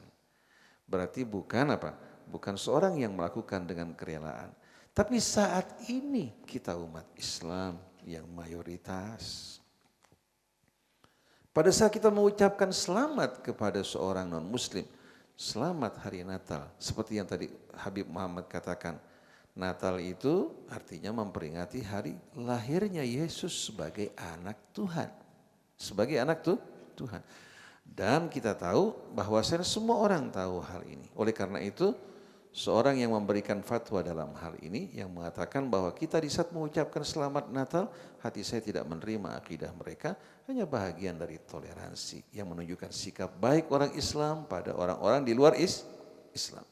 Berarti bukan apa? Bukan seorang yang melakukan dengan kerelaan. Tapi saat ini kita umat Islam yang mayoritas. Pada saat kita mengucapkan selamat kepada seorang non-muslim. Selamat hari Natal. Seperti yang tadi Habib Muhammad katakan. Natal itu artinya memperingati hari lahirnya Yesus sebagai anak Tuhan. Sebagai anak Tuhan. Dan kita tahu bahwasanya semua orang tahu hal ini. Oleh karena itu, seorang yang memberikan fatwa dalam hal ini yang mengatakan bahwa kita di saat mengucapkan selamat Natal, hati saya tidak menerima akidah mereka, hanya bahagian dari toleransi yang menunjukkan sikap baik orang Islam pada orang-orang di luar Islam.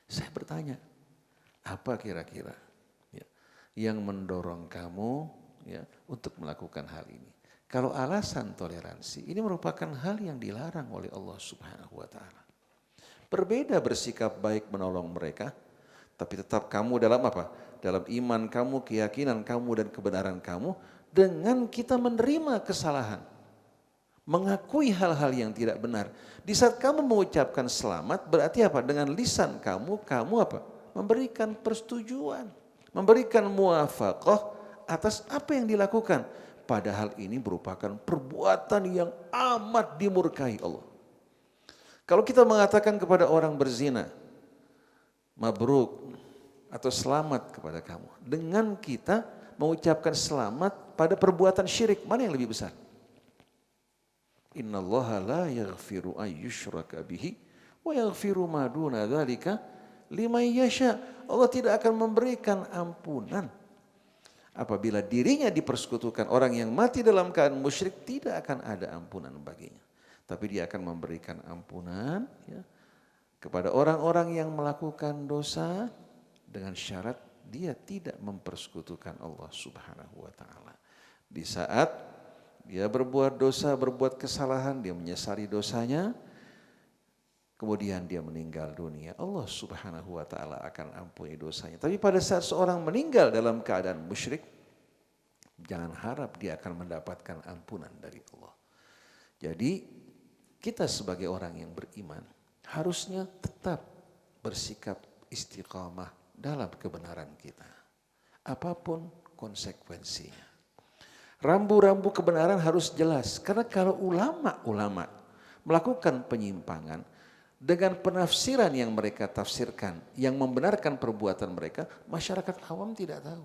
Saya bertanya, apa kira-kira yang mendorong kamu untuk melakukan hal ini? Kalau alasan toleransi, ini merupakan hal yang dilarang oleh Allah Subhanahu wa Ta'ala. Berbeda bersikap baik menolong mereka, tapi tetap kamu dalam apa? Dalam iman kamu, keyakinan kamu, dan kebenaran kamu, dengan kita menerima kesalahan. Mengakui hal-hal yang tidak benar. Di saat kamu mengucapkan selamat, berarti apa? Dengan lisan kamu apa? Memberikan persetujuan, memberikan muwafaqah atas apa yang dilakukan. Padahal ini merupakan perbuatan yang amat dimurkai Allah. Kalau kita mengatakan kepada orang berzina, mabruk atau selamat kepada kamu. Dengan kita mengucapkan selamat pada perbuatan syirik, mana yang lebih besar? Innallaha la yaghfiru ayyushraka bihi wa yaghfiru ma duna dzalika liman yasha. Allah tidak akan memberikan ampunan apabila dirinya dipersekutukan. Orang yang mati dalam keadaan musyrik tidak akan ada ampunan baginya. Tapi dia akan memberikan ampunan kepada orang-orang yang melakukan dosa dengan syarat dia tidak mempersekutukan Allah Subhanahu wa Ta'ala. Di saat dia berbuat dosa, berbuat kesalahan, dia menyesali dosanya, kemudian dia meninggal dunia, Allah Subhanahu wa Ta'ala akan ampuni dosanya. Tapi pada saat seorang meninggal dalam keadaan musyrik, jangan harap dia akan mendapatkan ampunan dari Allah. Jadi kita sebagai orang yang beriman harusnya tetap bersikap istiqamah dalam kebenaran kita. Apapun konsekuensinya. Rambu-rambu kebenaran harus jelas. Karena kalau ulama-ulama melakukan penyimpangan, dengan penafsiran yang mereka tafsirkan, yang membenarkan perbuatan mereka, masyarakat awam tidak tahu.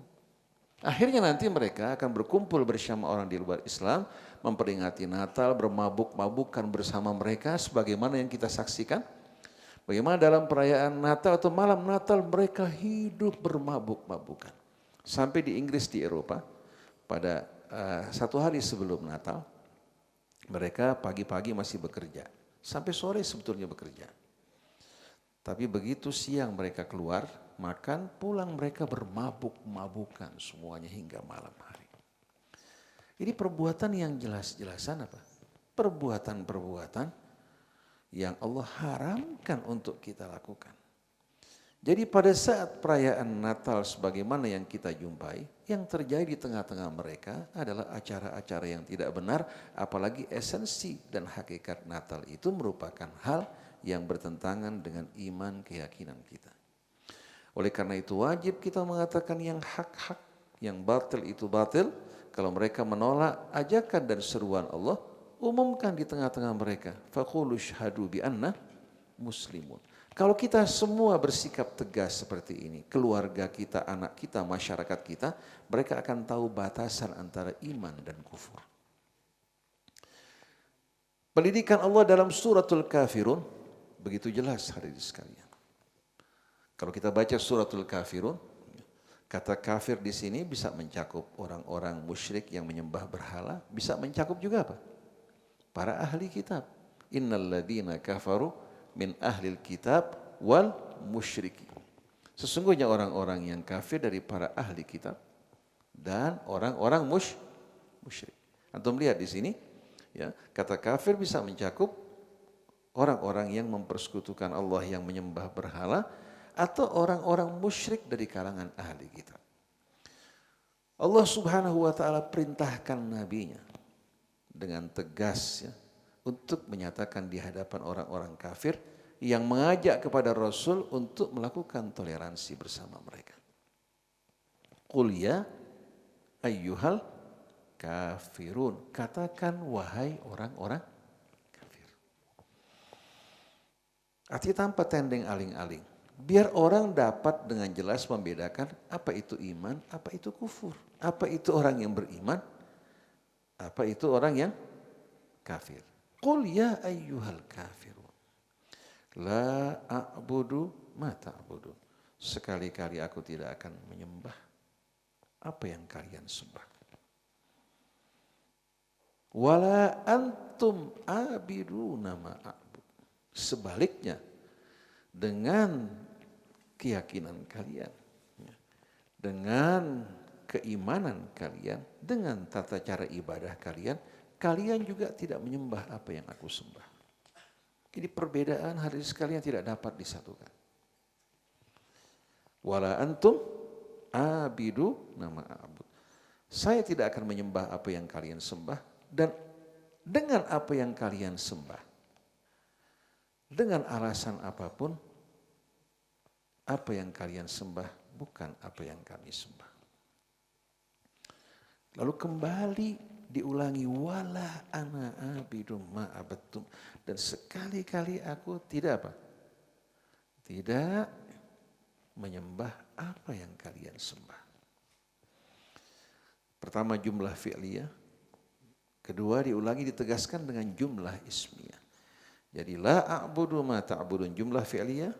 Akhirnya nanti mereka akan berkumpul bersama orang di luar Islam, memperingati Natal, bermabuk-mabukan bersama mereka, sebagaimana yang kita saksikan. Bagaimana dalam perayaan Natal atau malam Natal mereka hidup bermabuk-mabukan. Sampai di Inggris, di Eropa, pada satu hari sebelum Natal, mereka pagi-pagi masih bekerja. Sampai sore sebetulnya bekerja. Tapi begitu siang mereka keluar, makan, pulang mereka bermabuk-mabukan semuanya hingga malam hari. Ini perbuatan yang jelas-jelasan apa? Perbuatan-perbuatan yang Allah haramkan untuk kita lakukan. Jadi pada saat perayaan Natal sebagaimana yang kita jumpai, yang terjadi di tengah-tengah mereka adalah acara-acara yang tidak benar, apalagi esensi dan hakikat Natal itu merupakan hal yang bertentangan dengan iman keyakinan kita. Oleh karena itu wajib kita mengatakan yang hak-hak, yang batil itu batil. Kalau mereka menolak ajakan dan seruan Allah, umumkan di tengah-tengah mereka. Faqulu syhadu bi anna muslimun. Kalau kita semua bersikap tegas seperti ini, keluarga kita, anak kita, masyarakat kita, mereka akan tahu batasan antara iman dan kufur. Pendidikan Allah dalam suratul Kafirun begitu jelas hadirin sekalian. Kalau kita baca suratul Kafirun, kata kafir di sini bisa mencakup orang-orang musyrik yang menyembah berhala, bisa mencakup juga apa? Para ahli kitab. Innal ladzina kafaru min ahlil kitab wal musyriki. Sesungguhnya orang-orang yang kafir dari para ahli kitab dan orang-orang musyrik. Antum lihat di sini, ya, kata kafir bisa mencakup orang-orang yang mempersekutukan Allah, yang menyembah berhala, atau orang-orang musyrik dari kalangan ahli kitab. Allah Subhanahu wa taala perintahkan nabinya dengan tegas, ya, untuk menyatakan di hadapan orang-orang kafir yang mengajak kepada Rasul untuk melakukan toleransi bersama mereka. Qul ya ayyuhal kafirun, katakan wahai orang-orang kafir. Artinya tanpa tendeng aling-aling, biar orang dapat dengan jelas membedakan apa itu iman, apa itu kufur, apa itu orang yang beriman, apa itu orang yang kafir. Qul ya ayyuhal kafirun la a'budu ma ta'budun. Sekali-kali aku tidak akan menyembah apa yang kalian sembah. Wala antum abiduna ma a'bud. Sebaliknya, dengan keyakinan kalian, dengan keimanan kalian, dengan tata cara ibadah kalian, kalian juga tidak menyembah apa yang aku sembah. Jadi perbedaan hadirin sekalian tidak dapat disatukan. Wala antum abidu nama abud. Saya tidak akan menyembah apa yang kalian sembah, dan dengan apa yang kalian sembah, dengan alasan apapun, apa yang kalian sembah bukan apa yang kami sembah. Lalu kembali diulangi wala ana abidum ma abattum, dan sekali-kali aku tidak apa? Tidak menyembah apa yang kalian sembah. Pertama jumlah fi'liyah, kedua diulangi ditegaskan dengan jumlah ismiyah. Jadi la a'budu ma ta'budun jumlah fi'liyah,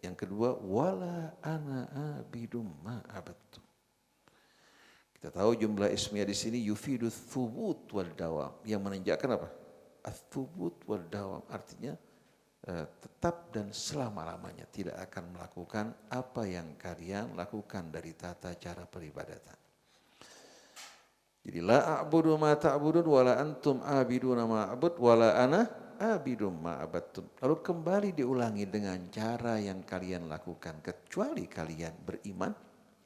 yang kedua wala ana abidum ma abattum. Kita tahu jumlah ismiyah di sini yufidu thubut wal dawam, yang menunjukkan apa? Ats-tsubut wal dawam, artinya tetap dan selama-lamanya tidak akan melakukan apa yang kalian lakukan dari tata cara peribadatan. Jadi la a'budu ma ta'budun wala antum abiduna ma a'bud wala ana abidum ma abattum. Lalu kembali diulangi dengan cara yang kalian lakukan, kecuali kalian beriman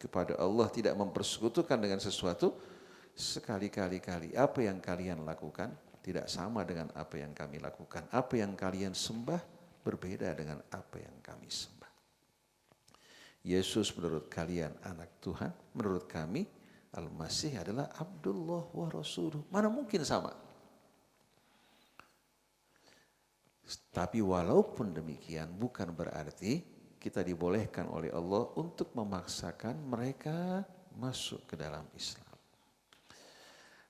kepada Allah, tidak mempersekutukan dengan sesuatu. Sekali-kali apa yang kalian lakukan tidak sama dengan apa yang kami lakukan. Apa yang kalian sembah berbeda dengan apa yang kami sembah. Yesus menurut kalian anak Tuhan, menurut kami Al-Masih adalah Abdullah wa Rasuluh. Mana mungkin sama? Tapi walaupun demikian bukan berarti kita dibolehkan oleh Allah untuk memaksakan mereka masuk ke dalam Islam.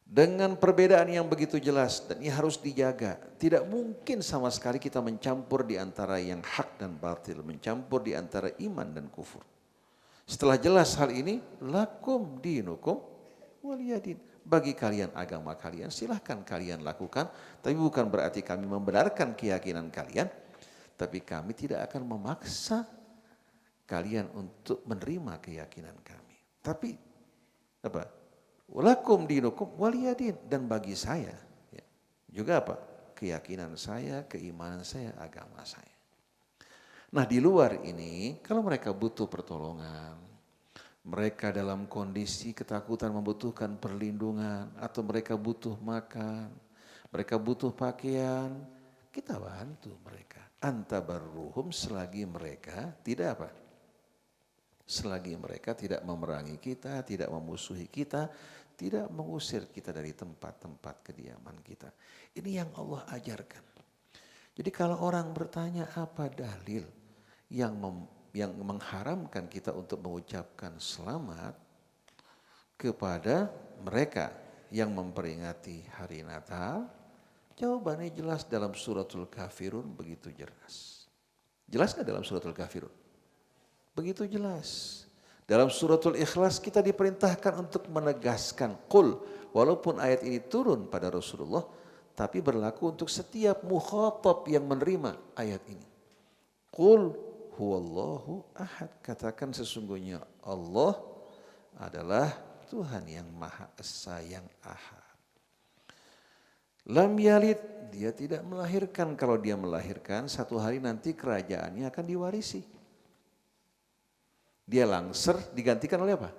Dengan perbedaan yang begitu jelas, dan ini harus dijaga. Tidak mungkin sama sekali kita mencampur di antara yang hak dan batil, mencampur di antara iman dan kufur. Setelah jelas hal ini, lakum dinukum waliyadin. Bagi kalian agama kalian, silahkan kalian lakukan. Tapi bukan berarti kami membenarkan keyakinan kalian. Tapi kami tidak akan memaksa kalian untuk menerima keyakinan kami. Tapi apa? Walakum dinukum waliyadin, dan bagi saya ya, juga apa? Keyakinan saya, keimanan saya, agama saya. Nah di luar ini kalau mereka butuh pertolongan, mereka dalam kondisi ketakutan membutuhkan perlindungan, atau mereka butuh makan, mereka butuh pakaian, kita bantu mereka. Antabarruhum, selagi mereka tidak apa? Selagi mereka tidak memerangi kita, tidak memusuhi kita, tidak mengusir kita dari tempat-tempat kediaman kita. Ini yang Allah ajarkan. Jadi kalau orang bertanya apa dalil yang mengharamkan kita untuk mengucapkan selamat kepada mereka yang memperingati hari Natal, jawabannya jelas dalam suratul Kafirun, begitu jelas. Jelas nggak dalam suratul Kafirun? Begitu jelas. Dalam suratul Ikhlas kita diperintahkan untuk menegaskan qul, walaupun ayat ini turun pada Rasulullah, tapi berlaku untuk setiap mukhatab yang menerima ayat ini. Qul huwallahu ahad, katakan sesungguhnya Allah adalah Tuhan yang Maha Esa, yang ahad. Lam yalid, dia tidak melahirkan. Kalau dia melahirkan, satu hari nanti kerajaannya akan diwarisi. Dia langser, digantikan oleh apa?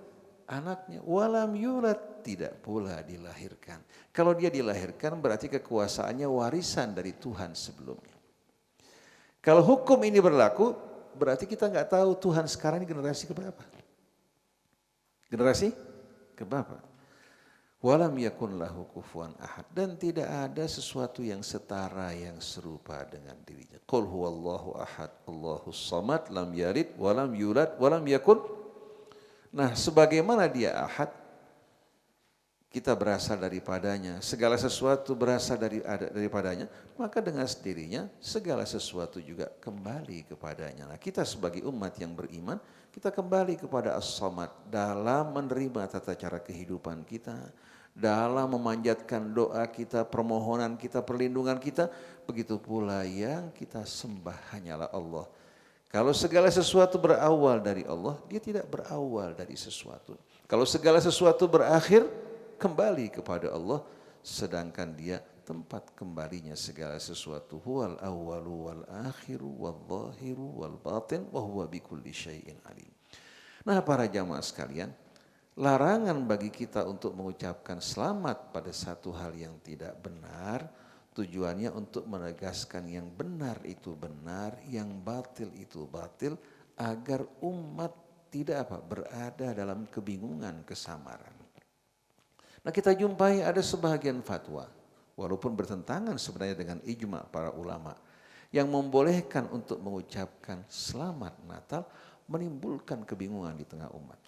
Anaknya. Walam yulad, tidak pula dilahirkan. Kalau dia dilahirkan berarti kekuasaannya warisan dari Tuhan sebelumnya. Kalau hukum ini berlaku, berarti kita nggak tahu Tuhan sekarang ini generasi keberapa? Generasi keberapa? Walam yakun lahu kufuwan ahad, dan tidak ada sesuatu yang setara yang serupa dengan dirinya. Qul huwallahu ahad, Allahus samad, lam yalid walam yulad walam yakun. Nah, sebagaimana dia ahad, kita berasal daripadanya, segala sesuatu berasal daripadanya, maka dengan sendirinya segala sesuatu juga kembali kepadanya. Nah, kita sebagai umat yang beriman, kita kembali kepada As-Samad dalam menerima tata cara kehidupan kita, dalam memanjatkan doa kita, permohonan kita, perlindungan kita. Begitu pula yang kita sembah hanyalah Allah. Kalau segala sesuatu berawal dari Allah, dia tidak berawal dari sesuatu. Kalau segala sesuatu berakhir, kembali kepada Allah, sedangkan dia tempat kembalinya segala sesuatu. Huwal awwalu wal akhiru wal zahiru wal batin wa huwa bikulli syai'in alim. Nah, para jamaah sekalian, larangan bagi kita untuk mengucapkan selamat pada satu hal yang tidak benar, tujuannya untuk menegaskan yang benar itu benar, yang batil itu batil, agar umat tidak berada dalam kebingungan, kesamaran. Nah, kita jumpai ada sebahagian fatwa, walaupun bertentangan sebenarnya dengan ijma para ulama, yang membolehkan untuk mengucapkan selamat Natal, menimbulkan kebingungan di tengah umat.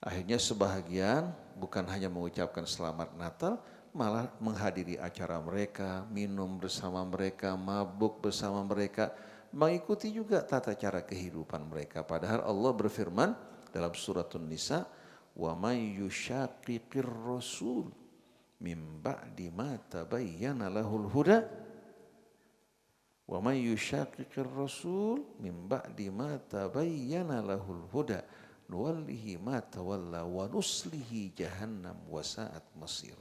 Akhirnya sebahagian bukan hanya mengucapkan selamat Natal, malah menghadiri acara mereka, minum bersama mereka, mabuk bersama mereka, mengikuti juga tata cara kehidupan mereka. Padahal Allah berfirman dalam suratun Nisa, wa may yushaqiqir rasul mim ba'di ma tabayyana lahul huda, wa may yushaqiqir rasul mim ba'di ma tabayyana lahul huda nuwallihi ma tawalla wa nuslihi jahannam wa sa'at masir.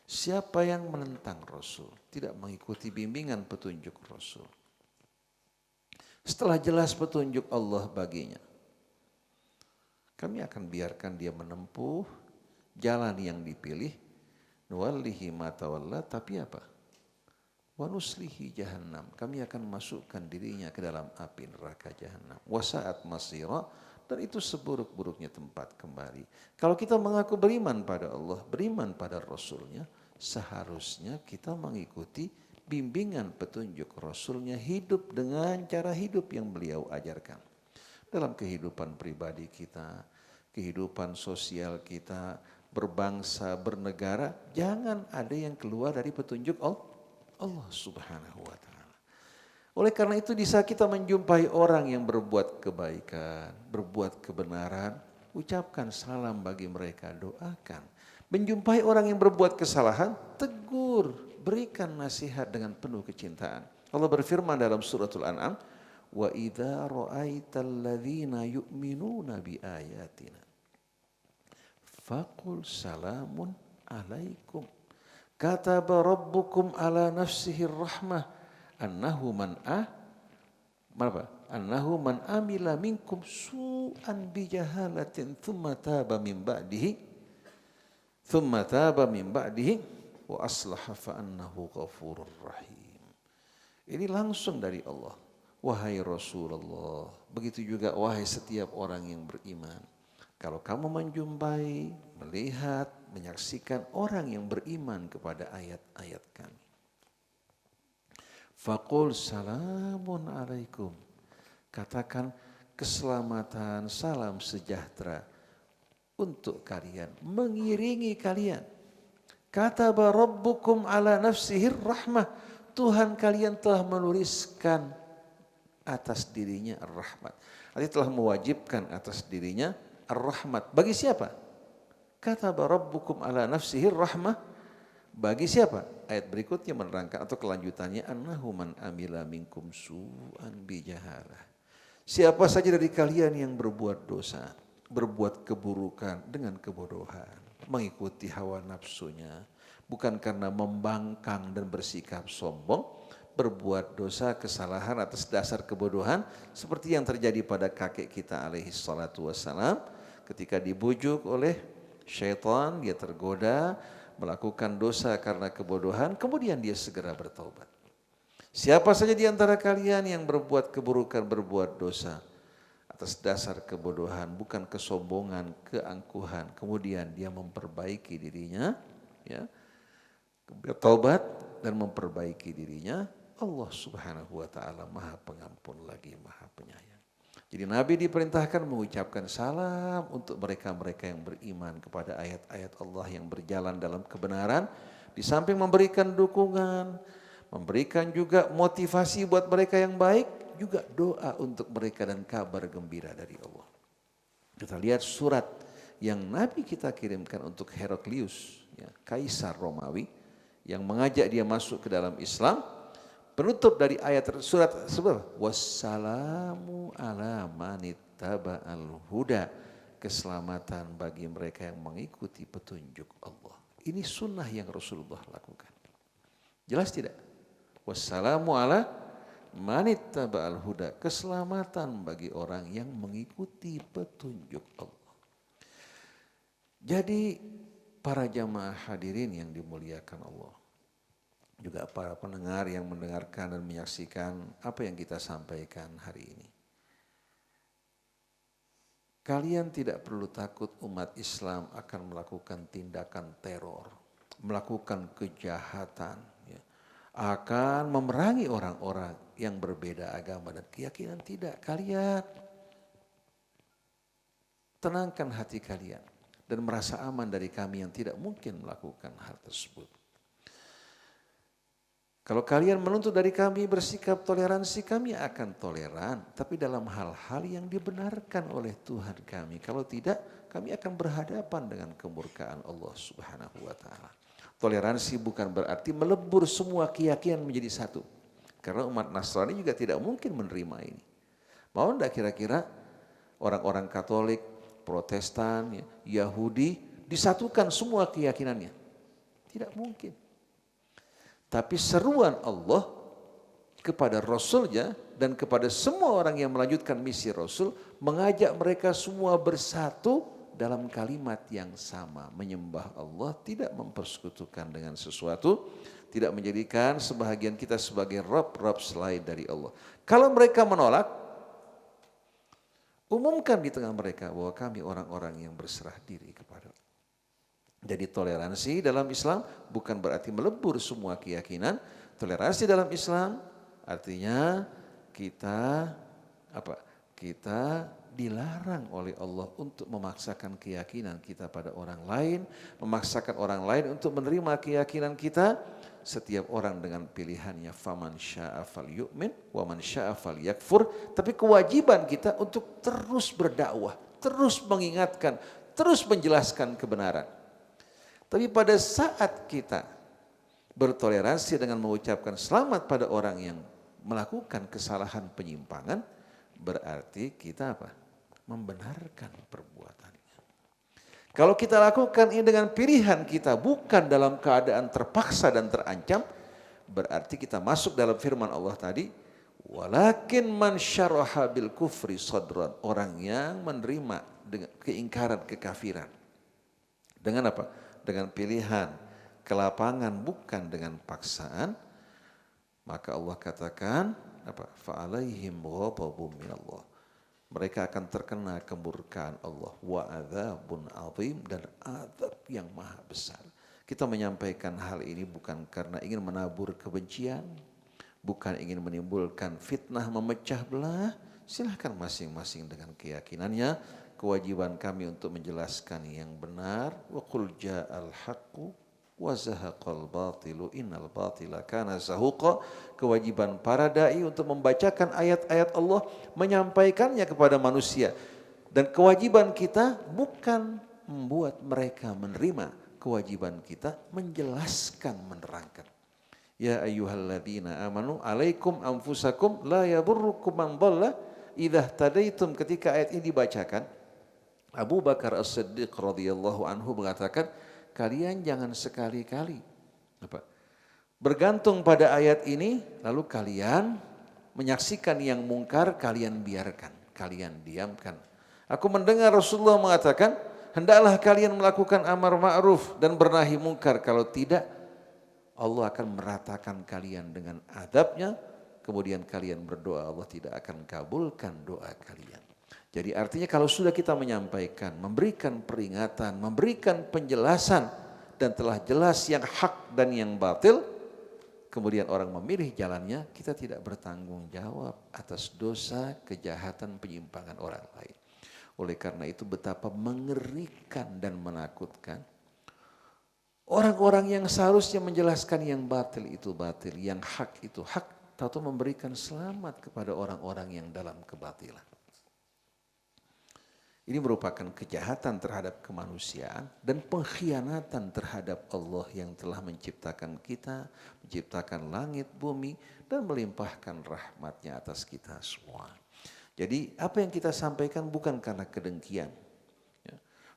Siapa yang menentang Rasul, tidak mengikuti bimbingan petunjuk Rasul, setelah jelas petunjuk Allah baginya, kami akan biarkan dia menempuh jalan yang dipilih, nuwallihi ma tawalla, tapi apa? Wa nuslihi jahannam, kami akan masukkan dirinya ke dalam api neraka jahannam. Wa sa'at masira, dan itu seburuk-buruknya tempat kembali. Kalau kita mengaku beriman pada Allah, beriman pada Rasulnya, seharusnya kita mengikuti bimbingan petunjuk Rasulnya, hidup dengan cara hidup yang beliau ajarkan. Dalam kehidupan pribadi kita, kehidupan sosial kita, berbangsa, bernegara, jangan ada yang keluar dari petunjuk Allah Subhanahu wa ta'ala. Oleh karena itu di saat kita menjumpai orang yang berbuat kebaikan, berbuat kebenaran, ucapkan salam bagi mereka, doakan. Menjumpai orang yang berbuat kesalahan, tegur, berikan nasihat dengan penuh kecintaan. Allah berfirman dalam suratul An'am, wa idza ra'aital ladzina yu'minuna bi ayatina faqul salamun alaikum kataba rabbukum ala nafsihi rahmah annahu man amila minkum su'an bi jahalatin thumma taba min ba'dihi wa aslaha fa annahu ghafurur rahim. Ini langsung dari Allah. Wahai Rasulullah, begitu juga wahai setiap orang yang beriman. Kalau kamu menjumpai, melihat, menyaksikan orang yang beriman kepada ayat-ayat kami. Faqul salamun alaikum. Katakan keselamatan, salam sejahtera untuk kalian, mengiringi kalian. Kataba rabbukum ala nafsihir rahmah. Tuhan kalian telah menuliskan atas dirinya ar-rahmat. Artinya telah mewajibkan atas dirinya ar-rahmat. Bagi siapa? Kataba rabbukum ala nafsihir rahmah. Bagi siapa? Ayat berikutnya menerangkan atau kelanjutannya annahu man amila minkum su'an bijahalah. Siapa saja dari kalian yang berbuat dosa, berbuat keburukan dengan kebodohan, mengikuti hawa nafsunya, bukan karena membangkang dan bersikap sombong, berbuat dosa, kesalahan atas dasar kebodohan seperti yang terjadi pada kakek kita alaihi salatu wassalam ketika dibujuk oleh syaitan, dia tergoda melakukan dosa karena kebodohan, kemudian dia segera bertaubat. Siapa saja di antara kalian yang berbuat keburukan, berbuat dosa atas dasar kebodohan, bukan kesombongan, keangkuhan, kemudian dia memperbaiki dirinya, ya, bertaubat dan memperbaiki dirinya, Allah Subhanahu wa taala Maha Pengampun lagi Maha Penyayang. Jadi Nabi diperintahkan mengucapkan salam untuk mereka-mereka yang beriman kepada ayat-ayat Allah yang berjalan dalam kebenaran, di samping memberikan dukungan, memberikan juga motivasi buat mereka yang baik, juga doa untuk mereka dan kabar gembira dari Allah. Kita lihat surat yang Nabi kita kirimkan untuk Heraklius, ya, Kaisar Romawi, yang mengajak dia masuk ke dalam Islam. Penutup dari ayat surat sebab wassalamu ala manittaba'al huda, keselamatan bagi mereka yang mengikuti petunjuk Allah. Ini sunnah yang Rasulullah lakukan. Jelas tidak? Wassalamu ala manittaba'al huda, keselamatan bagi orang yang mengikuti petunjuk Allah. Jadi para jamaah hadirin yang dimuliakan Allah, juga para pendengar yang mendengarkan dan menyaksikan apa yang kita sampaikan hari ini. Kalian tidak perlu takut umat Islam akan melakukan tindakan teror, melakukan kejahatan, ya, akan memerangi orang-orang yang berbeda agama dan keyakinan. Tidak, kalian tenangkan hati kalian dan merasa aman dari kami yang tidak mungkin melakukan hal tersebut. Kalau kalian menuntut dari kami bersikap toleransi, kami akan toleran, tapi dalam hal-hal yang dibenarkan oleh Tuhan kami. Kalau tidak, kami akan berhadapan dengan kemurkaan Allah Subhanahu wa taala. Toleransi bukan berarti melebur semua keyakinan menjadi satu. Karena umat Nasrani juga tidak mungkin menerima ini. Mau enggak kira-kira orang-orang Katolik, Protestan, Yahudi disatukan semua keyakinannya? Tidak mungkin. Tapi seruan Allah kepada Rasulnya dan kepada semua orang yang melanjutkan misi Rasul, mengajak mereka semua bersatu dalam kalimat yang sama. Menyembah Allah, tidak mempersekutukan dengan sesuatu, tidak menjadikan sebahagian kita sebagai Rabb selain dari Allah. Kalau mereka menolak, umumkan di tengah mereka bahwa kami orang-orang yang berserah diri kepada Allah. Jadi toleransi dalam Islam bukan berarti melebur semua keyakinan. Toleransi dalam Islam artinya kita dilarang oleh Allah untuk memaksakan keyakinan kita pada orang lain, memaksakan orang lain untuk menerima keyakinan kita. Setiap orang dengan pilihannya, faman syaa falyu'min wa man syaa falyakfur. Tapi kewajiban kita untuk terus berdakwah, terus mengingatkan, terus menjelaskan kebenaran. Tapi pada saat kita bertoleransi dengan mengucapkan selamat pada orang yang melakukan kesalahan penyimpangan, berarti kita apa? Membenarkan perbuatannya. Kalau kita lakukan ini dengan pilihan kita, bukan dalam keadaan terpaksa dan terancam, berarti kita masuk dalam firman Allah tadi, walakin man syaraha bil kufri sadran, orang yang menerima dengan keingkaran kekafiran. Dengan apa? Dengan pilihan kelapangan, bukan dengan paksaan. Maka Allah katakan apa? Fa'alaihim ghadabun minallah. Mereka akan terkena kemurkaan Allah, wa adzabun azim, dan azab yang maha besar. Kita menyampaikan hal ini bukan karena ingin menabur kebencian, bukan ingin menimbulkan fitnah memecah belah. Silahkan masing-masing dengan keyakinannya. Kewajiban kami untuk menjelaskan yang benar. Wa qul ja'al haqqu wa zahaqal batilu innal batila kana zahuqa. Kewajiban para dai untuk membacakan ayat-ayat Allah, menyampaikannya kepada manusia. Dan kewajiban kita bukan membuat mereka menerima, kewajiban kita menjelaskan, menerangkan. Ya ayyuhalladzina amanu alaikum anfusakum la yadurrukum man dhalla idza tadaitum. Ketika ayat ini dibacakan, Abu Bakar As-Siddiq radhiyallahu anhu mengatakan, kalian jangan sekali-kali bergantung pada ayat ini, lalu kalian menyaksikan yang mungkar, kalian biarkan, kalian diamkan. Aku mendengar Rasulullah mengatakan, hendaklah kalian melakukan amar ma'ruf dan bernahi mungkar, kalau tidak Allah akan meratakan kalian dengan adabnya, kemudian kalian berdoa, Allah tidak akan kabulkan doa kalian. Jadi artinya kalau sudah kita menyampaikan, memberikan peringatan, memberikan penjelasan, dan telah jelas yang hak dan yang batil, kemudian orang memilih jalannya, kita tidak bertanggung jawab atas dosa, kejahatan, penyimpangan orang lain. Oleh karena itu betapa mengerikan dan menakutkan orang-orang yang seharusnya menjelaskan yang batil itu batil, yang hak itu hak, tahu memberikan selamat kepada orang-orang yang dalam kebatilan. Ini merupakan kejahatan terhadap kemanusiaan dan pengkhianatan terhadap Allah yang telah menciptakan kita, menciptakan langit, bumi, dan melimpahkan rahmatnya atas kita semua. Jadi apa yang kita sampaikan bukan karena kedengkian,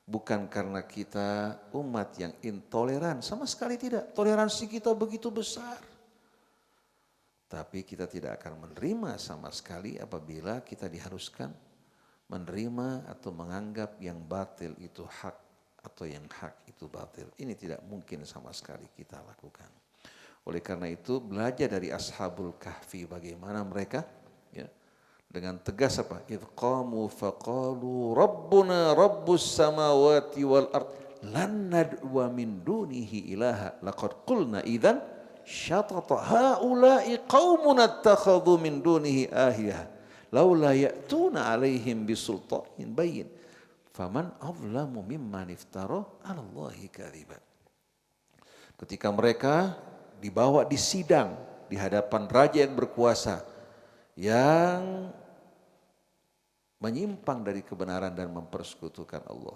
bukan karena kita umat yang intoleran, sama sekali tidak. Toleransi kita begitu besar. Tapi kita tidak akan menerima sama sekali apabila kita diharuskan menerima atau menganggap yang batil itu hak atau yang hak itu batil. Ini tidak mungkin sama sekali kita lakukan. Oleh karena itu belajar dari Ashabul Kahfi bagaimana mereka dengan tegas apa? Idh qamu faqalu rabbuna rabbus samawati wal ard lan nad'wa min dunihi ilaha laqad qulna idzan syatata haula'i qaumun attakhadhu min dunihi ahiyah laula ya'tuna alaihim bisultanin bayyin faman azlamu mimman iftara 'ala Allahi kadziban. Ketika mereka dibawa di sidang di hadapan raja yang berkuasa yang menyimpang dari kebenaran dan mempersekutukan Allah,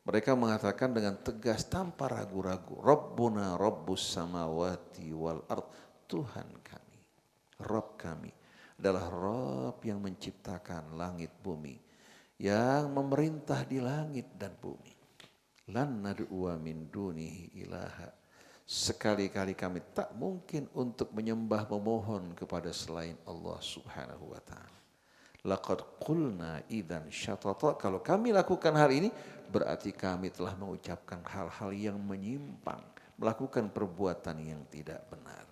mereka mengatakan dengan tegas tanpa ragu-ragu, Rabbuna Rabbus samawati wal ard, Tuhan kami, Rabb kami adalah Rabb yang menciptakan langit bumi, yang memerintah di langit dan bumi. Lan nad'uwa min dunihi ilaha. Sekali-kali kami tak mungkin untuk menyembah memohon kepada selain Allah subhanahu wa ta'ala. Laqad qulna idzan syatata. Kalau kami lakukan hal ini berarti kami telah mengucapkan hal-hal yang menyimpang, melakukan perbuatan yang tidak benar.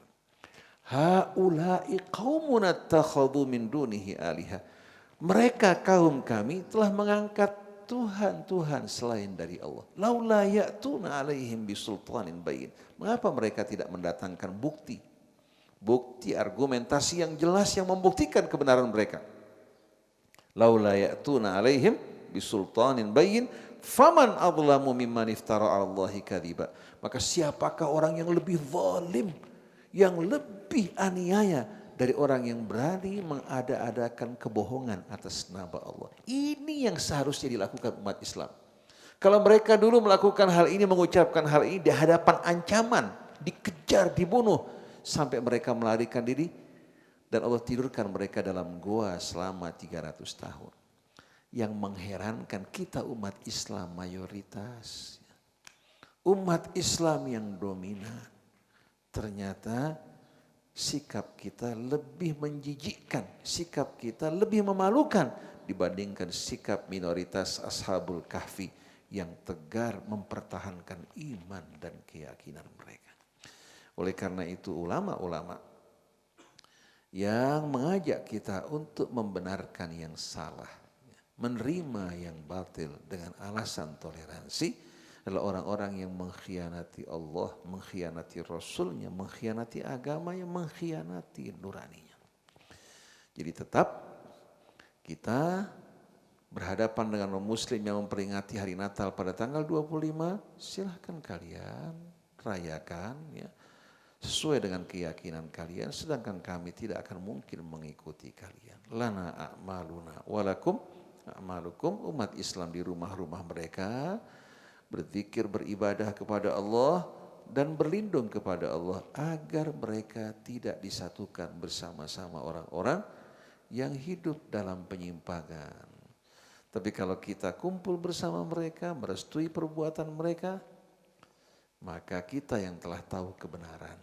Haula'i qaumun attakhadhu min dunihi aliha. Mereka kaum kami telah mengangkat Tuhan-Tuhan selain dari Allah. Laula ya'tuna alaihim bisultanin bayyin. Mengapa mereka tidak mendatangkan bukti? Bukti argumentasi yang jelas yang membuktikan kebenaran mereka. Laula ya'tuna alaihim bisultanin bayyin faman adlamu mimman iftara 'ala Allahi kadziba. Maka siapakah orang yang lebih zalim, yang lebih aniaya dari orang yang berani mengada-adakan kebohongan atas nama Allah. Ini yang seharusnya dilakukan umat Islam. Kalau mereka dulu melakukan hal ini, mengucapkan hal ini di hadapan ancaman, dikejar, dibunuh, sampai mereka melarikan diri, Dan Allah tidurkan mereka dalam goa selama 300 tahun. Yang mengherankan kita umat Islam mayoritas. Umat Islam yang dominan. Ternyata sikap kita lebih menjijikkan, sikap kita lebih memalukan dibandingkan sikap minoritas Ashabul Kahfi yang tegar mempertahankan iman dan keyakinan mereka. Oleh karena itu ulama-ulama yang mengajak kita untuk membenarkan yang salah, menerima yang batil dengan alasan toleransi, adalah orang-orang yang mengkhianati Allah, mengkhianati Rasulnya, mengkhianati agamanya, mengkhianati nuraninya. Jadi tetap kita berhadapan dengan orang muslim yang memperingati hari Natal pada tanggal 25, silahkan kalian rayakan ya, sesuai dengan keyakinan kalian, sedangkan kami tidak akan mungkin mengikuti kalian. Lana a'maluna walakum a'malukum. Umat Islam di rumah-rumah mereka berzikir, beribadah kepada Allah dan berlindung kepada Allah agar mereka tidak disatukan bersama-sama orang-orang yang hidup dalam penyimpangan. Tapi kalau kita kumpul bersama mereka, merestui perbuatan mereka, maka kita yang telah tahu kebenaran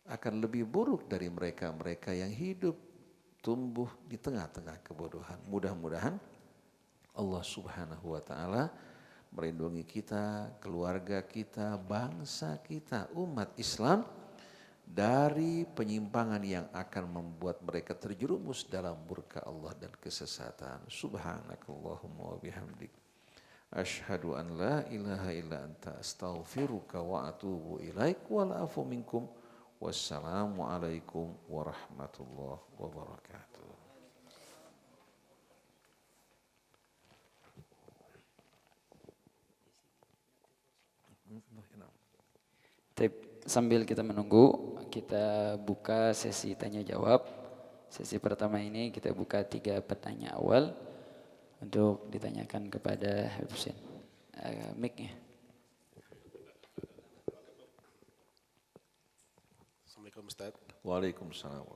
akan lebih buruk dari mereka-mereka yang hidup tumbuh di tengah-tengah kebodohan. Mudah-mudahan Allah Subhanahu wa taala melindungi kita, keluarga kita, bangsa kita, umat Islam dari penyimpangan yang akan membuat mereka terjerumus dalam murka Allah dan kesesatan. Subhanakallahumma wa bihamdik, asyhadu an la ilaha illa anta, astaghfiruka wa atubu ilaik, wal afu minkum. Wassalamu alaikum warahmatullahi wabarakatuh. Sambil kita menunggu, kita buka sesi tanya jawab. Sesi pertama ini kita buka 3 pertanyaan awal untuk ditanyakan kepada Habib Hussein. Mic-nya. Assalamualaikum Ustaz. Waalaikumsalam.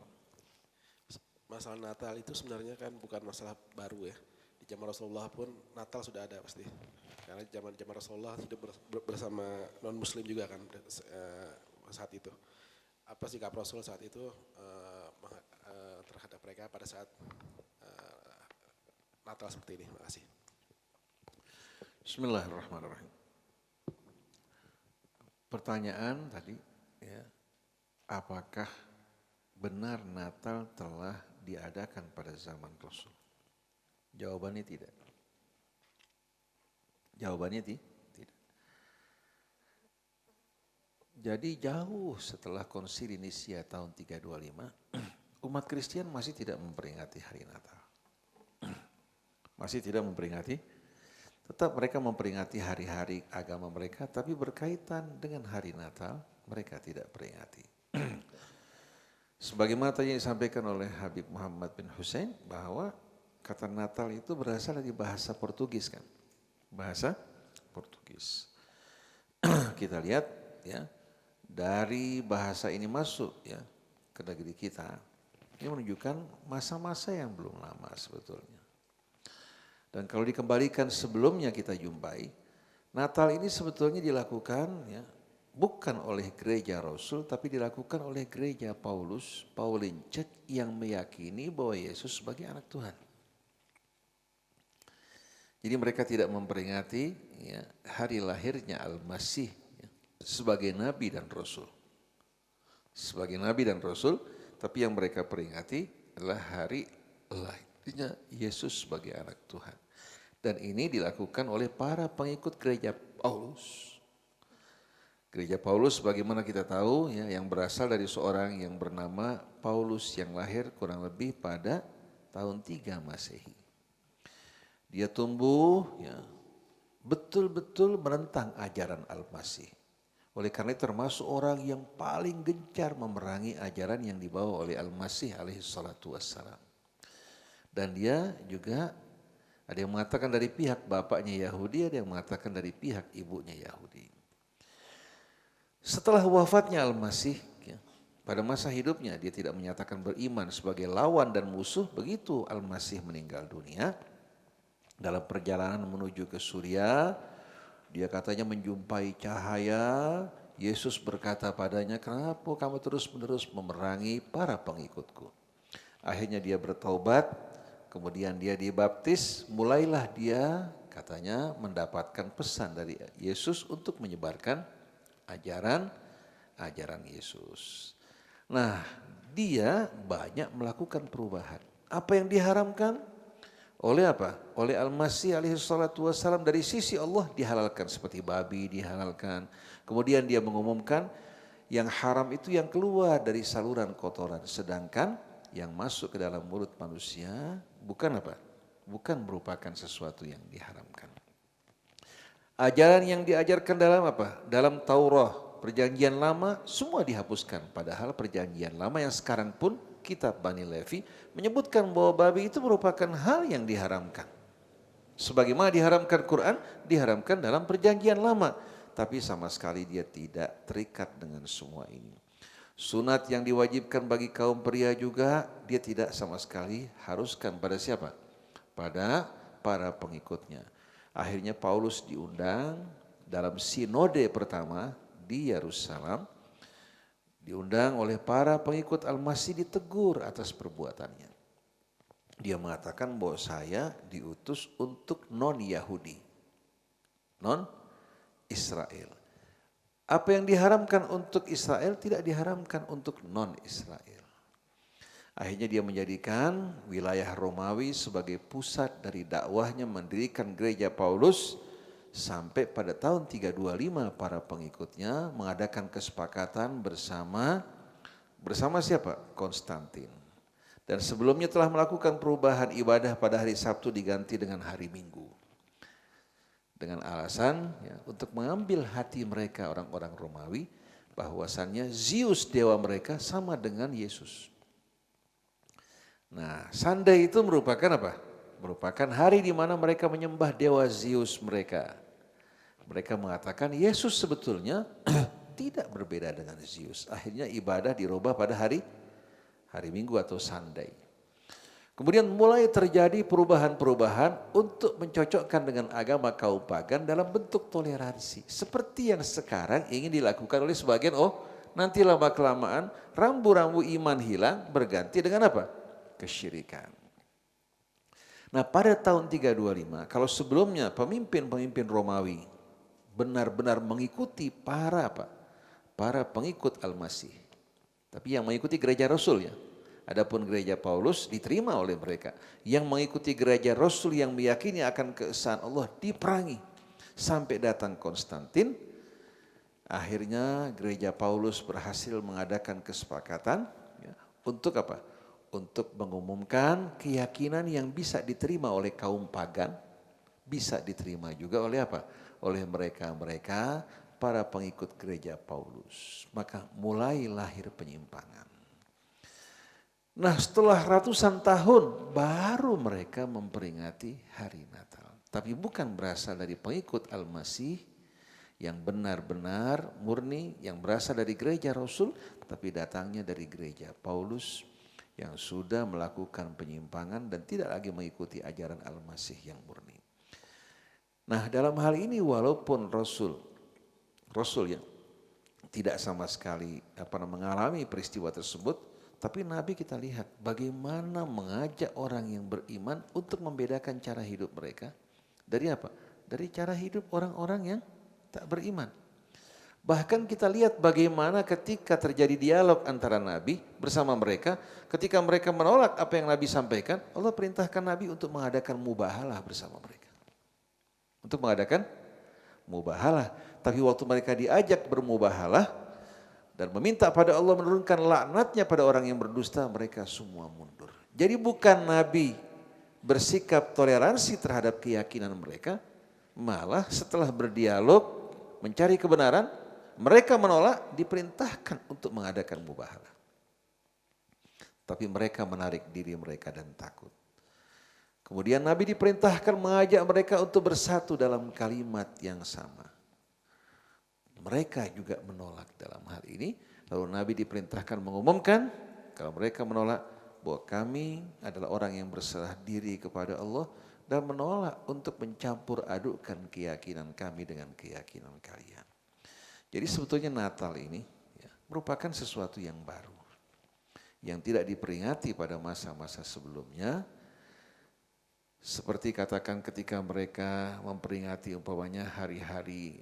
Masalah Natal itu sebenarnya kan bukan masalah baru ya. Di zaman Rasulullah pun Natal sudah ada pasti. Karena zaman Rasulullah hidup bersama non Muslim juga kan saat itu. Apa sikap Rasul saat itu terhadap mereka pada saat Natal seperti ini? Terima kasih. Bismillahirrahmanirrahim. Pertanyaan tadi, ya, apakah benar Natal telah diadakan pada zaman Rasul? Jawabannya tidak. Jawabannya tidak. Jadi jauh setelah Konsili Nisia tahun 325, umat Kristen masih tidak memperingati hari Natal. Masih tidak memperingati, tetap mereka memperingati hari-hari agama mereka, tapi berkaitan dengan hari Natal, mereka tidak peringati. Sebagaimana tadi disampaikan oleh Habib Muhammad bin Hussein, bahwa kata Natal itu berasal dari bahasa Portugis kan. Bahasa Portugis. Kita lihat ya, dari bahasa ini masuk ya ke negeri kita. Ini menunjukkan masa-masa yang belum lama sebetulnya. Dan kalau dikembalikan sebelumnya kita jumpai, Natal ini sebetulnya dilakukan ya bukan oleh gereja Rasul, tapi dilakukan oleh gereja Pauline Church yang meyakini bahwa Yesus sebagai anak Tuhan. Jadi mereka tidak memperingati ya, hari lahirnya Al-Masih ya, sebagai Nabi dan Rasul. Sebagai Nabi dan Rasul, tapi yang mereka peringati adalah hari lahirnya Yesus sebagai anak Tuhan. Dan ini dilakukan oleh para pengikut gereja Paulus. Gereja Paulus bagaimana kita tahu ya, yang berasal dari seorang yang bernama Paulus yang lahir kurang lebih pada tahun 3 Masehi. Dia tumbuh ya, betul-betul menentang ajaran Al-Masih. Oleh karena itu termasuk orang yang paling gencar memerangi ajaran yang dibawa oleh Al-Masih alaihi salatu wassalam. Dan dia juga ada yang mengatakan dari pihak bapaknya Yahudi, ada yang mengatakan dari pihak ibunya Yahudi. Setelah wafatnya Al-Masih, ya, Pada masa hidupnya dia tidak menyatakan beriman sebagai lawan dan musuh. Begitu Al-Masih meninggal dunia, dalam perjalanan menuju ke Suriah, dia katanya menjumpai cahaya. Yesus berkata padanya, kenapa kamu terus-menerus memerangi para pengikutku? Akhirnya dia bertaubat, kemudian dia dibaptis, mulailah dia katanya mendapatkan pesan dari Yesus untuk menyebarkan ajaran Yesus. Nah, dia banyak melakukan perubahan. Apa yang diharamkan? Oleh apa? Oleh Al-Masih alaihi salatu wassalam, dari sisi Allah dihalalkan, seperti babi dihalalkan. Kemudian dia mengumumkan yang haram itu yang keluar dari saluran kotoran, sedangkan yang masuk ke dalam mulut manusia bukan apa? Bukan merupakan sesuatu yang diharamkan. Ajaran yang diajarkan dalam apa? Dalam Taurat, Perjanjian Lama, semua dihapuskan. Padahal Perjanjian Lama yang sekarang pun kitab Bani Levi menyebutkan bahwa babi itu merupakan hal yang diharamkan. Sebagaimana diharamkan Quran, diharamkan dalam Perjanjian Lama. Tapi sama sekali dia tidak terikat dengan semua ini. Sunat yang diwajibkan bagi kaum pria juga dia tidak sama sekali haruskan pada siapa? Pada para pengikutnya. Akhirnya Paulus diundang dalam sinode pertama di Yerusalem, diundang oleh para pengikut Al-Masih, ditegur atas perbuatannya. Dia mengatakan bahwa saya diutus untuk non-Yahudi, non-Israel. Apa yang diharamkan untuk Israel tidak diharamkan untuk non-Israel. Akhirnya dia menjadikan wilayah Romawi sebagai pusat dari dakwahnya, mendirikan gereja Paulus. Sampai pada tahun 325 para pengikutnya mengadakan kesepakatan bersama siapa? Konstantin. Dan sebelumnya telah melakukan perubahan ibadah pada hari Sabtu diganti dengan hari Minggu. Dengan alasan untuk mengambil hati mereka orang-orang Romawi bahwasannya Zeus dewa mereka sama dengan Yesus. Nah, Sunday itu merupakan apa? Merupakan hari di mana mereka menyembah dewa Zeus mereka. Mereka mengatakan Yesus sebetulnya tidak berbeda dengan Zeus. Akhirnya ibadah dirubah pada hari Minggu atau Sunday. Kemudian mulai terjadi perubahan-perubahan untuk mencocokkan dengan agama kaum pagan dalam bentuk toleransi. Seperti yang sekarang ingin dilakukan oleh sebagian, nanti lama-kelamaan rambu-rambu iman hilang berganti dengan apa? Kesyirikan. Nah, pada tahun 325, kalau sebelumnya pemimpin-pemimpin Romawi benar-benar mengikuti para pengikut Al-Masih. Tapi yang mengikuti gereja Rasul ya. Adapun gereja Paulus diterima oleh mereka. Yang mengikuti gereja Rasul yang meyakini akan keesaan Allah diperangi. Sampai datang Konstantin, akhirnya gereja Paulus berhasil mengadakan kesepakatan untuk apa? Untuk mengumumkan keyakinan yang bisa diterima oleh kaum pagan, bisa diterima juga oleh apa? Oleh mereka-mereka para pengikut gereja Paulus. Maka mulai lahir penyimpangan. Nah, setelah ratusan tahun baru mereka memperingati hari Natal. Tapi bukan berasal dari pengikut Al-Masih yang benar-benar murni, yang berasal dari gereja Rasul, tapi datangnya dari gereja Paulus yang sudah melakukan penyimpangan dan tidak lagi mengikuti ajaran Al-Masih yang murni. Nah, dalam hal ini walaupun Rasul ya tidak sama sekali mengalami peristiwa tersebut, tapi Nabi kita lihat bagaimana mengajak orang yang beriman untuk membedakan cara hidup mereka dari apa? Dari cara hidup orang-orang yang tak beriman. Bahkan kita lihat bagaimana ketika terjadi dialog antara Nabi bersama mereka, ketika mereka menolak apa yang Nabi sampaikan, Allah perintahkan Nabi untuk mengadakan mubahalah bersama mereka. Untuk mengadakan mubahalah. Tapi waktu mereka diajak bermubahalah dan meminta pada Allah menurunkan laknatnya pada orang yang berdusta, mereka semua mundur. Jadi bukan Nabi bersikap toleransi terhadap keyakinan mereka, malah setelah berdialog mencari kebenaran, mereka menolak, diperintahkan untuk mengadakan mubahalah. Tapi mereka menarik diri mereka dan takut. Kemudian Nabi diperintahkan mengajak mereka untuk bersatu dalam kalimat yang sama. Mereka juga menolak dalam hal ini Lalu Nabi diperintahkan mengumumkan, kalau mereka menolak, bahwa kami adalah orang yang berserah diri kepada Allah dan menolak untuk mencampur adukkan keyakinan kami dengan keyakinan kalian. Jadi sebetulnya Natal ini ya, merupakan sesuatu yang baru, yang tidak diperingati pada masa-masa sebelumnya. Seperti katakan ketika mereka memperingati umpamanya hari-hari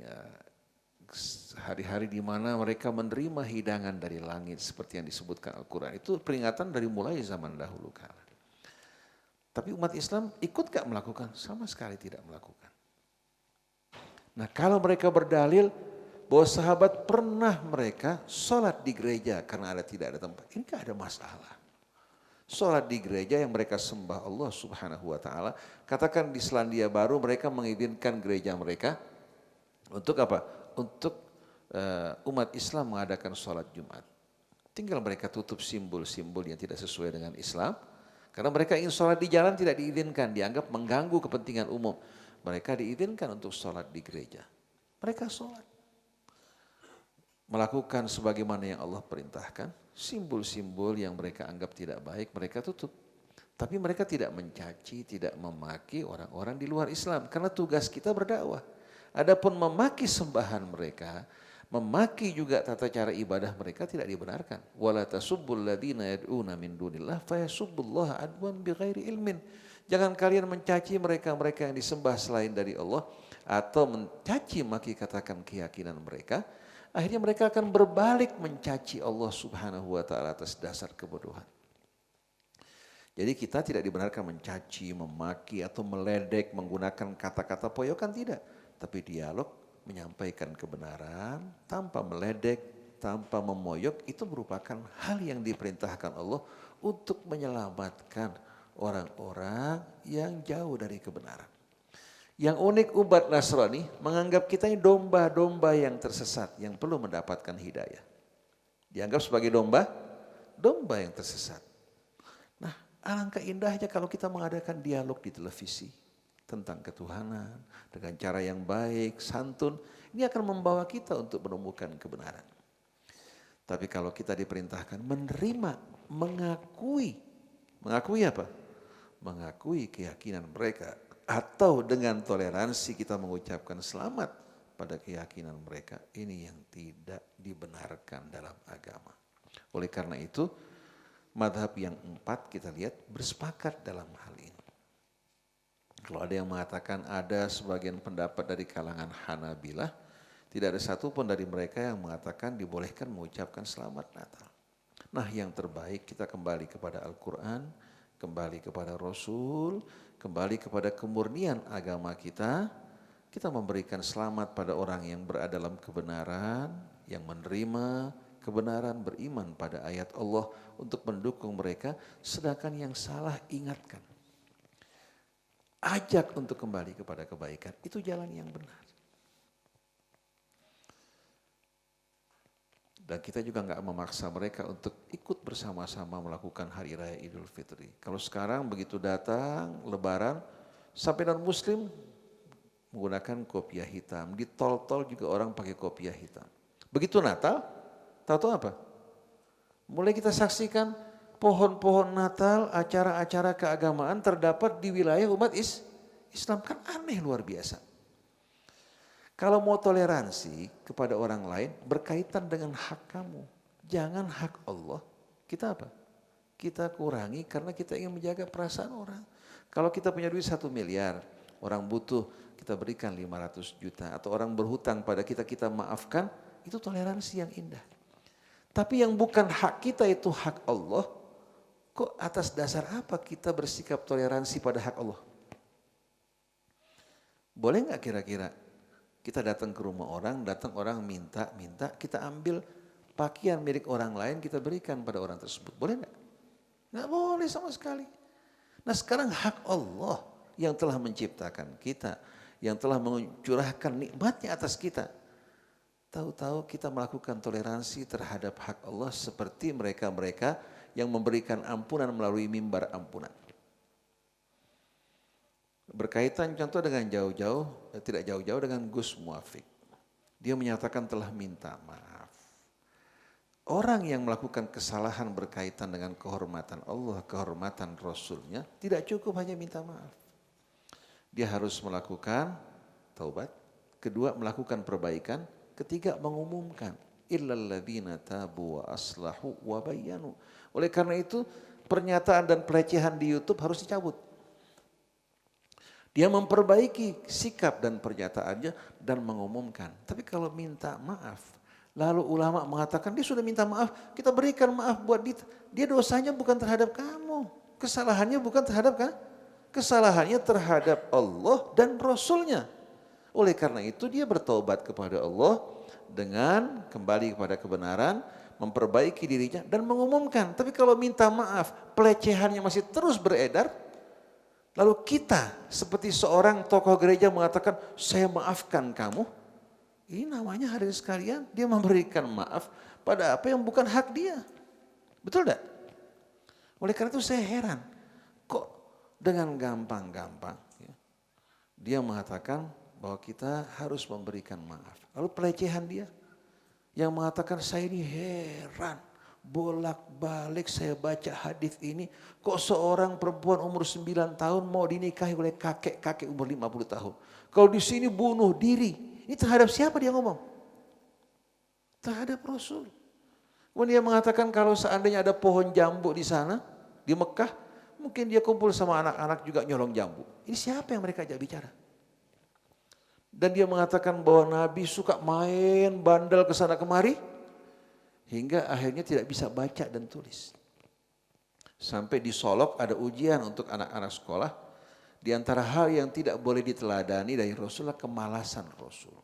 di mana mereka menerima hidangan dari langit seperti yang disebutkan Al-Quran. Itu peringatan dari mulai zaman dahulu kala. Tapi umat Islam ikut gak melakukan? Sama sekali tidak melakukan. Nah kalau mereka berdalil bahwa sahabat pernah mereka sholat di gereja karena tidak ada tempat, ini gak ada masalah. Sholat di gereja yang mereka sembah Allah Subhanahu wa ta'ala. Katakan di Selandia Baru mereka mengizinkan gereja mereka untuk apa? Untuk umat Islam mengadakan sholat Jumat. Tinggal mereka tutup simbol-simbol yang tidak sesuai dengan Islam. Karena mereka ingin sholat di jalan tidak diizinkan, dianggap mengganggu kepentingan umum. Mereka diizinkan untuk sholat di gereja. Mereka sholat. Melakukan sebagaimana yang Allah perintahkan, simbol-simbol yang mereka anggap tidak baik mereka tutup. Tapi mereka tidak mencaci, tidak memaki orang-orang di luar Islam karena tugas kita berdakwah. Adapun memaki sembahan mereka, memaki juga tata cara ibadah mereka tidak dibenarkan. Wala tasubbul ladzina yad'una min dunillah fayasubbullaha adwan bighairi ilmin. Jangan kalian mencaci mereka-mereka yang disembah selain dari Allah atau mencaci maki katakan keyakinan mereka. Akhirnya mereka akan berbalik mencaci Allah Subhanahu wa ta'ala atas dasar kebodohan. Jadi kita tidak dibenarkan mencaci, memaki atau meledek menggunakan kata-kata poyokan, tidak. Tapi dialog menyampaikan kebenaran tanpa meledek, tanpa memoyok, itu merupakan hal yang diperintahkan Allah untuk menyelamatkan orang-orang yang jauh dari kebenaran. Yang unik umat Nasrani menganggap kita ini domba-domba yang tersesat yang perlu mendapatkan hidayah. Dianggap sebagai domba yang tersesat. Nah, alangkah indahnya kalau kita mengadakan dialog di televisi tentang ketuhanan dengan cara yang baik, santun. Ini akan membawa kita untuk menemukan kebenaran. Tapi kalau kita diperintahkan menerima, mengakui apa? Mengakui keyakinan mereka. Atau dengan toleransi kita mengucapkan selamat pada keyakinan mereka. Ini yang tidak dibenarkan dalam agama. Oleh karena itu, madhab yang 4 kita lihat bersepakat dalam hal ini. Kalau ada yang mengatakan ada sebagian pendapat dari kalangan Hanabilah, tidak ada satupun dari mereka yang mengatakan dibolehkan mengucapkan selamat Natal. Nah yang terbaik kita kembali kepada Al-Quran, kembali kepada Rasul, kembali kepada kemurnian agama kita. Kita memberikan selamat pada orang yang berada dalam kebenaran, yang menerima kebenaran, beriman pada ayat Allah untuk mendukung mereka. Sedangkan yang salah ingatkan. Ajak untuk kembali kepada kebaikan. Itu jalan yang benar. Dan kita juga nggak memaksa mereka untuk ikut bersama-sama melakukan Hari Raya Idul Fitri. Kalau sekarang begitu datang Lebaran, sampai non-Muslim menggunakan kopiah hitam. Di tol-tol juga orang pakai kopiah hitam. Begitu Natal, tahu-tahu apa? Mulai kita saksikan pohon-pohon Natal, acara-acara keagamaan terdapat di wilayah umat Islam. Kan aneh luar biasa. Kalau mau toleransi kepada orang lain berkaitan dengan hak kamu. Jangan hak Allah. Kita apa? Kita kurangi karena kita ingin menjaga perasaan orang. Kalau kita punya duit 1 miliar, orang butuh kita berikan 500 juta. Atau orang berhutang pada kita, kita maafkan. Itu toleransi yang indah. Tapi yang bukan hak kita itu hak Allah. Kok atas dasar apa kita bersikap toleransi pada hak Allah? Boleh nggak kira-kira? Kita datang ke rumah orang, orang minta, kita ambil pakaian milik orang lain, kita berikan pada orang tersebut. Boleh enggak? Enggak boleh sama sekali. Nah sekarang hak Allah yang telah menciptakan kita, yang telah mencurahkan nikmatnya atas kita. Tahu-tahu kita melakukan toleransi terhadap hak Allah seperti mereka-mereka yang memberikan ampunan melalui mimbar ampunan. Berkaitan contoh dengan tidak jauh-jauh dengan Gus Muafik. Dia menyatakan telah minta maaf. orang yang melakukan kesalahan berkaitan dengan kehormatan Allah, kehormatan Rasulnya, tidak cukup hanya minta maaf. Dia harus melakukan taubat, kedua melakukan perbaikan, ketiga mengumumkan. Illalladzina tabu wa aslahu wa bayyanu. Oleh karena itu pernyataan dan pelecehan di YouTube harus dicabut. Dia memperbaiki sikap dan pernyataannya dan mengumumkan. Tapi kalau minta maaf, lalu ulama mengatakan dia sudah minta maaf, kita berikan maaf buat dia. Dia dosanya bukan terhadap kamu, kesalahannya bukan terhadap kamu, kesalahannya terhadap Allah dan Rasulnya. Oleh karena itu dia bertaubat kepada Allah dengan kembali kepada kebenaran, memperbaiki dirinya dan mengumumkan. Tapi kalau minta maaf, pelecehannya masih terus beredar, lalu kita seperti seorang tokoh gereja mengatakan, saya maafkan kamu. Ini namanya hadirin sekalian, dia memberikan maaf pada apa yang bukan hak dia. Betul tidak? Oleh karena itu saya heran, kok dengan gampang-gampang ya, dia mengatakan bahwa kita harus memberikan maaf. Lalu pelecehan dia yang mengatakan saya ini heran, bolak-balik saya baca hadis ini, kok seorang perempuan umur 9 tahun mau dinikahi oleh kakek-kakek umur 50 tahun. Kalau di sini bunuh diri, ini terhadap siapa dia ngomong? Terhadap Rasul. Kemudian dia mengatakan kalau seandainya ada pohon jambu di sana, di Mekah, mungkin dia kumpul sama anak-anak juga nyolong jambu. Ini siapa yang mereka ajak bicara? Dan dia mengatakan bahwa Nabi suka main bandel ke sana kemari, hingga akhirnya tidak bisa baca dan tulis. Sampai di Solok ada ujian untuk anak-anak sekolah. Di antara hal yang tidak boleh diteladani dari Rasulullah, kemalasan Rasul.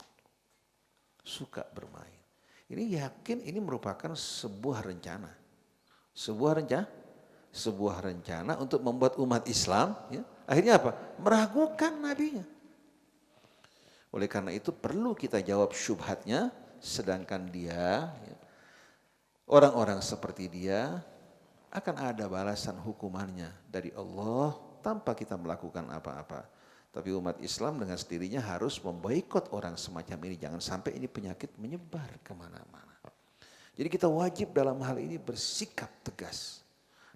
Suka bermain. Ini yakin ini merupakan sebuah rencana. Sebuah rencana untuk membuat umat Islam, ya, akhirnya apa? Meragukan nabinya. Oleh karena itu perlu kita jawab syubhatnya, sedangkan dia, ya, orang-orang seperti dia akan ada balasan hukumannya dari Allah tanpa kita melakukan apa-apa. Tapi umat Islam dengan sendirinya harus memboikot orang semacam ini. Jangan sampai ini penyakit menyebar kemana-mana. Jadi kita wajib dalam hal ini bersikap tegas.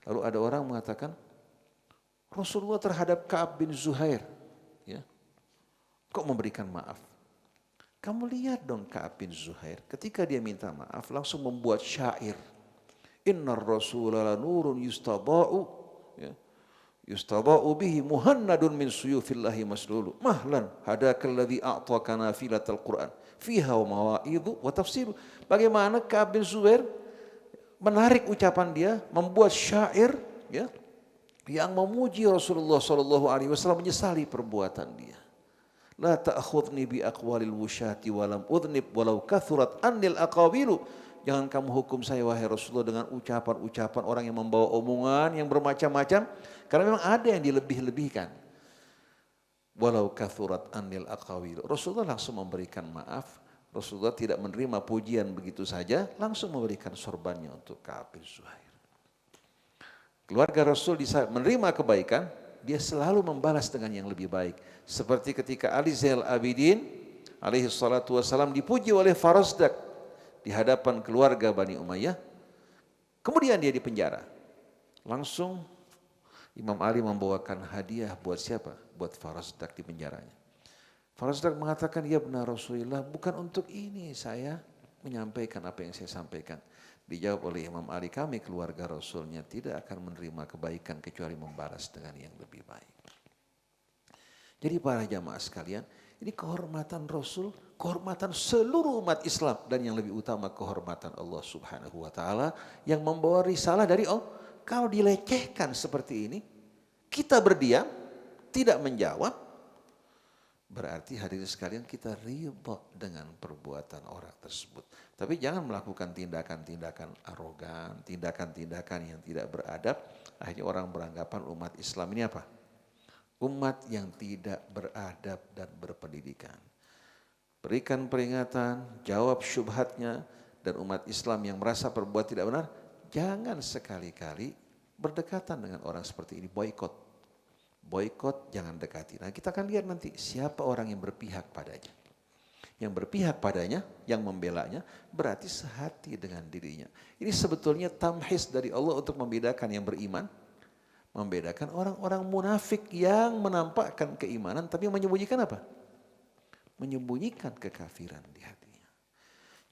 Lalu ada orang mengatakan, Rasulullah terhadap Ka'ab bin Zuhair, ya, kok memberikan maaf? Kamu lihat dong Ka'ab bin Zuhair, ketika dia minta maaf langsung membuat syair. Innar Rasulullah nurun yustaba'u, ya, yustaba'u bihi muhannadun min suyufillahi maslulu. Mahlan hadakal ladzi a'taka nafilatal Qur'an fiha wa mawa'idhu wa tafsiru. Bagaimana Ka'ab bin Zuhair menarik ucapan dia, membuat syair, ya, yang memuji Rasulullah SAW, menyesali perbuatan dia. La ta'khudni bi aqwalil wusyati walam udnib walau kathurat annil aqawilu. Jangan kamu hukum saya wahai Rasulullah dengan ucapan-ucapan orang yang membawa omongan yang bermacam-macam, karena memang ada yang dilebih-lebihkan. Walau kathurat annil aqawilu. Rasulullah langsung memberikan maaf. Rasulullah tidak menerima pujian begitu saja, langsung memberikan sorbannya untuk Ka'ab bin Zuhair. Keluarga Rasul menerima kebaikan, dia selalu membalas dengan yang lebih baik. Seperti ketika Ali Zainal Abidin alaihi salatu wassalam dipuji oleh Farasdak di hadapan keluarga Bani Umayyah, kemudian dia dipenjara. Langsung Imam Ali membawakan hadiah buat siapa? Buat Farasdak di penjaranya. Farasdak mengatakan, ya benar Rasulullah, bukan untuk ini saya menyampaikan apa yang saya sampaikan. Dijawab oleh Imam Ali, kami keluarga Rasulnya tidak akan menerima kebaikan kecuali membalas dengan yang lebih baik. Jadi para jamaah sekalian, ini kehormatan Rasul, kehormatan seluruh umat Islam, dan yang lebih utama kehormatan Allah Subhanahu wa Ta'ala yang membawa risalah dari Allah. Kalau dilecehkan seperti ini, kita berdiam, tidak menjawab, berarti hadirin sekalian kita ridha dengan perbuatan orang tersebut. Tapi jangan melakukan tindakan-tindakan arogan, tindakan-tindakan yang tidak beradab. Akhirnya orang beranggapan umat Islam ini apa? Umat yang tidak beradab dan berpendidikan. Berikan peringatan, jawab syubhatnya, dan umat Islam yang merasa berbuat tidak benar, jangan sekali-kali berdekatan dengan orang seperti ini, boikot. Boikot, jangan dekati. Nah kita akan lihat nanti siapa orang yang berpihak padanya. yang berpihak padanya, yang membelanya, berarti sehati dengan dirinya. Ini sebetulnya tamhis dari Allah untuk membedakan yang beriman, membedakan orang-orang munafik yang menampakkan keimanan tapi menyembunyikan apa? Menyembunyikan kekafiran di hatinya.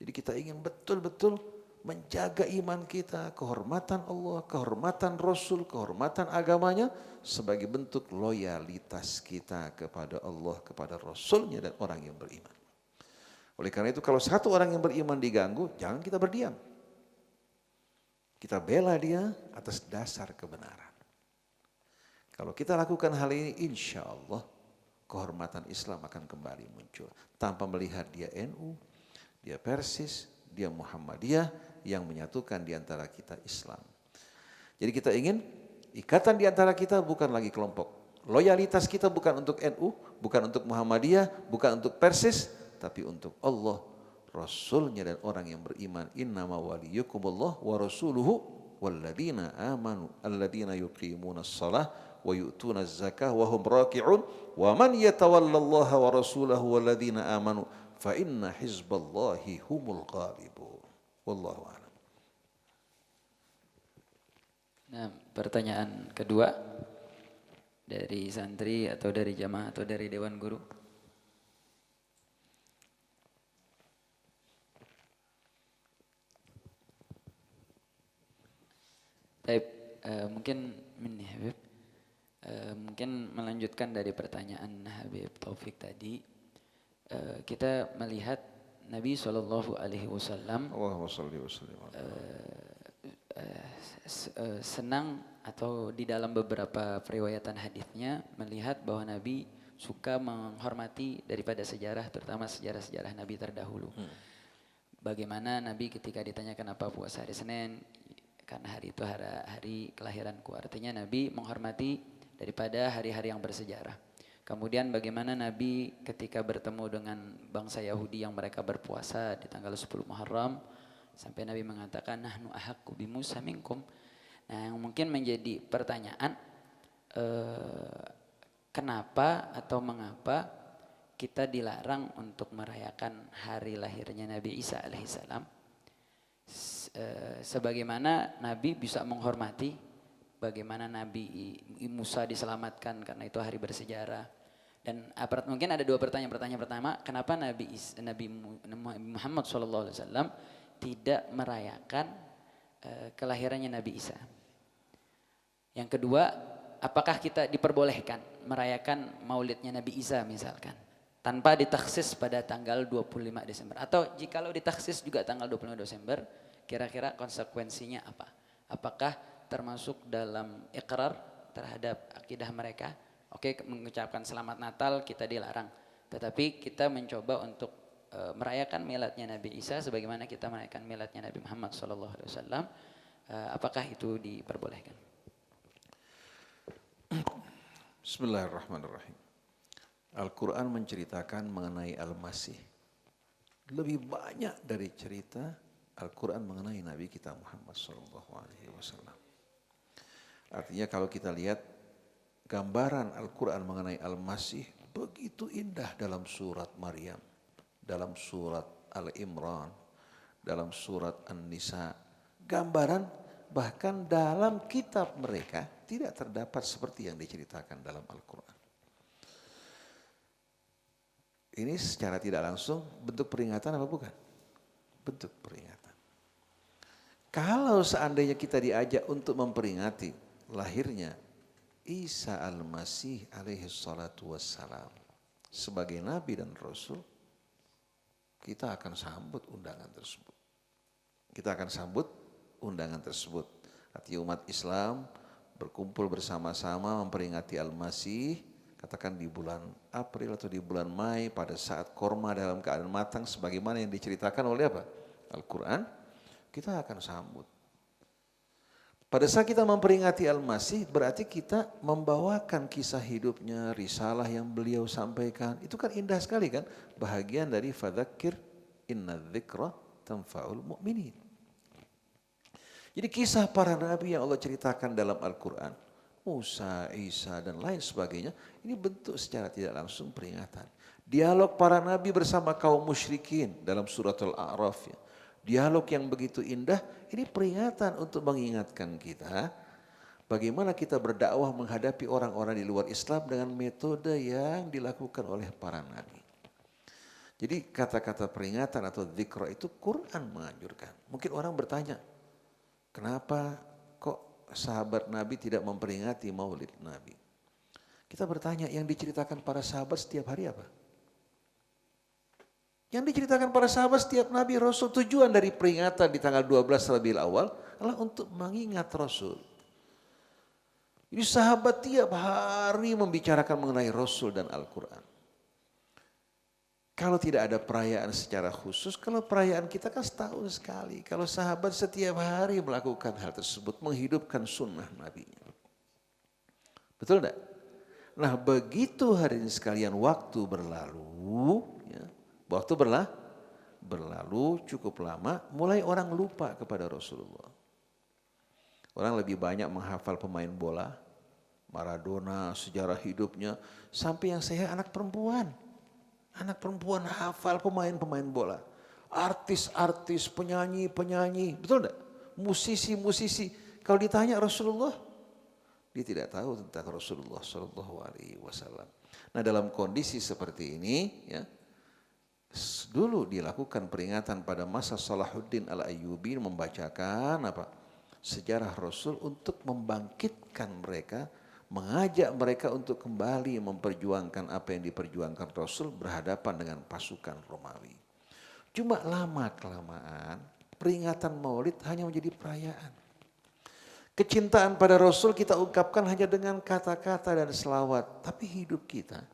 Jadi kita ingin betul-betul menjaga iman kita, kehormatan Allah, kehormatan Rasul, kehormatan agamanya sebagai bentuk loyalitas kita kepada Allah, kepada Rasulnya dan orang yang beriman. Oleh karena itu kalau satu orang yang beriman diganggu, jangan kita berdiam. Kita bela dia atas dasar kebenaran. Kalau kita lakukan hal ini, insya Allah kehormatan Islam akan kembali muncul. Tanpa melihat dia NU, dia Persis, dia Muhammadiyah yang menyatukan di antara kita Islam. Jadi kita ingin ikatan di antara kita bukan lagi kelompok. Loyalitas kita bukan untuk NU, bukan untuk Muhammadiyah, bukan untuk Persis, tapi untuk Allah, Rasulnya dan orang yang beriman. Innama waliyukumullah wa rasuluhu walladzina amanu alladzina yuqimunas shalah wa yu'tuna zakah wa hum raki'un wa man yatawallallaha wa rasulahu walladzina amanu fa inna hizballahi humul ghalibun. Wallahu a'lam. Nah, pertanyaan kedua dari santri atau dari jamaah atau dari dewan guru. Baik, mungkin ini Habib, mungkin melanjutkan dari pertanyaan Habib Taufik tadi, kita melihat Nabi SAW Allahumma shalli wa sallim. Senang atau di dalam beberapa periwayatan hadisnya melihat bahwa Nabi suka menghormati daripada sejarah, terutama sejarah-sejarah Nabi terdahulu. Bagaimana Nabi ketika ditanyakan apa puasa hari Senin, karena hari itu hari kelahiranku. Artinya Nabi menghormati daripada hari-hari yang bersejarah. Kemudian bagaimana Nabi ketika bertemu dengan bangsa Yahudi yang mereka berpuasa di tanggal 10 Muharram, sampai Nabi mengatakan nahnu ahaqqu bi Musa minkum. Nah, yang mungkin menjadi pertanyaan, kenapa atau mengapa kita dilarang untuk merayakan hari lahirnya Nabi Isa alaihissalam? Sebagaimana Nabi bisa menghormati bagaimana Nabi Musa diselamatkan karena itu hari bersejarah. Dan mungkin ada dua pertanyaan. Pertanyaan pertama, kenapa Nabi Muhammad SAW tidak merayakan kelahirannya Nabi Isa? Yang kedua, apakah kita diperbolehkan merayakan maulidnya Nabi Isa misalkan tanpa ditaksis pada tanggal 25 Desember? Atau jikalau ditaksis juga tanggal 25 Desember, kira-kira konsekuensinya apa? Apakah termasuk dalam ikrar terhadap akidah mereka? Oke, mengucapkan selamat Natal kita dilarang, tetapi kita mencoba untuk merayakan miladnya Nabi Isa sebagaimana kita merayakan miladnya Nabi Muhammad SAW. Apakah itu diperbolehkan? Bismillahirrahmanirrahim. Al-Quran menceritakan mengenai Al-Masih. Lebih banyak dari cerita Al-Quran mengenai Nabi kita Muhammad SAW. Artinya kalau kita lihat gambaran Al-Quran mengenai Al-Masih begitu indah dalam surat Maryam, dalam surat Al-Imran, dalam surat An-Nisa. Gambaran bahkan dalam kitab mereka tidak terdapat seperti yang diceritakan dalam Al-Quran. Ini secara tidak langsung bentuk peringatan apa bukan? Bentuk peringatan. Kalau seandainya kita diajak untuk memperingati lahirnya Isa Al-Masih alaihi salatu wassalam sebagai Nabi dan Rasul, kita akan sambut undangan tersebut. Kita akan sambut undangan tersebut. Artinya umat Islam berkumpul bersama-sama memperingati Al-Masih, katakan di bulan April atau di bulan Mei pada saat korma dalam keadaan matang sebagaimana yang diceritakan oleh apa? Al-Quran, kita akan sambut. Pada saat kita memperingati Al-Masih berarti kita membawakan kisah hidupnya, risalah yang beliau sampaikan. Itu kan indah sekali kan? Bahagian dari fadzakir inna dzikra tanfa'ul mu'minin. Jadi kisah para nabi yang Allah ceritakan dalam Al-Quran, Musa, Isa dan lain sebagainya, ini bentuk secara tidak langsung peringatan. Dialog para nabi bersama kaum musyrikin dalam surat Al-A'raf. Ya. Dialog yang begitu indah, ini peringatan untuk mengingatkan kita bagaimana kita berdakwah menghadapi orang-orang di luar Islam dengan metode yang dilakukan oleh para nabi. Jadi kata-kata peringatan atau dzikra itu Quran menganjurkan. Mungkin orang bertanya, kenapa kok sahabat Nabi tidak memperingati maulid Nabi? Kita bertanya, yang diceritakan para sahabat setiap hari apa? Yang diceritakan para sahabat setiap Nabi Rasul, tujuan dari peringatan di tanggal 12 Rabiul Awal adalah untuk mengingat Rasul. Jadi sahabat tiap hari membicarakan mengenai Rasul dan Al-Quran. Kalau tidak ada perayaan secara khusus, kalau perayaan kita kan setahun sekali. Kalau sahabat setiap hari melakukan hal tersebut, menghidupkan sunnah Nabi-Nya. Betul enggak? Nah begitu hari ini sekalian waktu berlalu, ya, waktu berlalu cukup lama, mulai orang lupa kepada Rasulullah. Orang lebih banyak menghafal pemain bola, Maradona, sejarah hidupnya, sampai yang saya anak perempuan. Anak perempuan hafal pemain-pemain bola. Artis-artis, penyanyi-penyanyi, betul enggak? Musisi-musisi. Kalau ditanya Rasulullah, dia tidak tahu tentang Rasulullah SAW. Nah dalam kondisi seperti ini, ya, dulu dilakukan peringatan pada masa Salahuddin Al-Ayyubi membacakan apa? Sejarah Rasul untuk membangkitkan mereka, mengajak mereka untuk kembali memperjuangkan apa yang diperjuangkan Rasul berhadapan dengan pasukan Romawi. Cuma lama-kelamaan peringatan maulid hanya menjadi perayaan. Kecintaan pada Rasul kita ungkapkan hanya dengan kata-kata dan selawat. Tapi hidup kita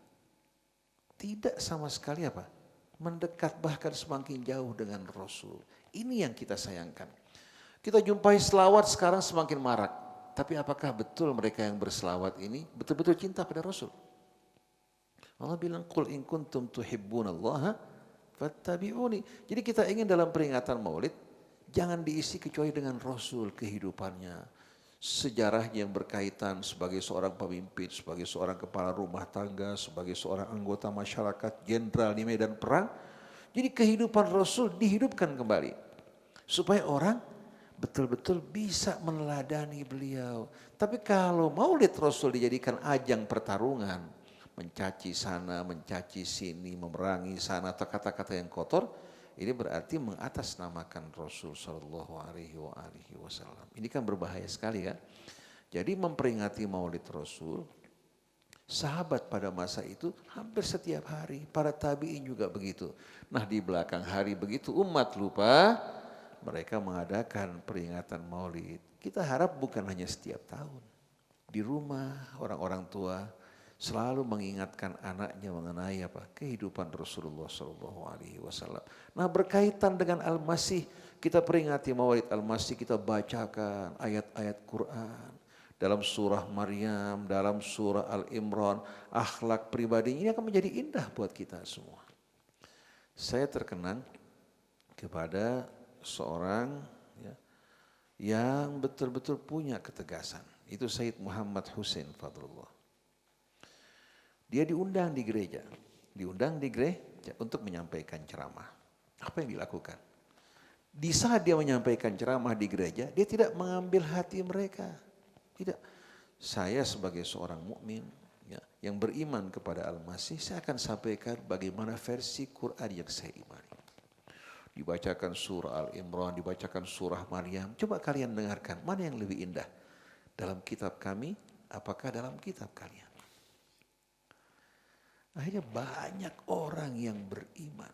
tidak sama sekali apa? Mendekat bahkan semakin jauh dengan Rasul. Ini yang kita sayangkan. Kita jumpai selawat sekarang semakin marak. Tapi apakah betul mereka yang berselawat ini betul-betul cinta pada Rasul? Allah bilang, Qul in kuntum tuhibbunallaha fattabi'uni. Jadi kita ingin dalam peringatan maulid, jangan diisi kecuali dengan Rasul kehidupannya. Sejarahnya yang berkaitan sebagai seorang pemimpin, sebagai seorang kepala rumah tangga, sebagai seorang anggota masyarakat, jenderal di medan perang. Jadi kehidupan Rasul dihidupkan kembali. Supaya orang betul-betul bisa meneladani beliau. Tapi kalau maulid Rasul dijadikan ajang pertarungan, mencaci sana, mencaci sini, memerangi sana, atau kata-kata yang kotor, ini berarti mengatasnamakan Rasul Shallallahu Alaihi Wasallam. Ini kan berbahaya sekali kan. Jadi memperingati maulid Rasul, sahabat pada masa itu hampir setiap hari, para tabi'in juga begitu. Nah di belakang hari begitu umat lupa, mereka mengadakan peringatan maulid. Kita harap bukan hanya setiap tahun. Di rumah orang-orang tua selalu mengingatkan anaknya mengenai apa? Kehidupan Rasulullah SAW. Nah berkaitan dengan Al-Masih, kita peringati maulid Al-Masih, kita bacakan ayat-ayat Quran. Dalam surah Maryam, dalam surah Al-Imran, akhlak pribadi ini akan menjadi indah buat kita semua. Saya terkenang kepada seorang ya, yang betul-betul punya ketegasan. Itu Sayyid Muhammad Hussein Fadlullah. Dia diundang di gereja untuk menyampaikan ceramah. Apa yang dilakukan? Di saat dia menyampaikan ceramah di gereja, dia tidak mengambil hati mereka. Tidak. Saya sebagai seorang mukmin ya, yang beriman kepada Al-Masih, saya akan sampaikan bagaimana versi Quran yang saya imani. Dibacakan surah Al-Imran, dibacakan surah Maryam. Coba kalian dengarkan, mana yang lebih indah? Dalam kitab kami, apakah dalam kitab kalian? Akhirnya banyak orang yang beriman.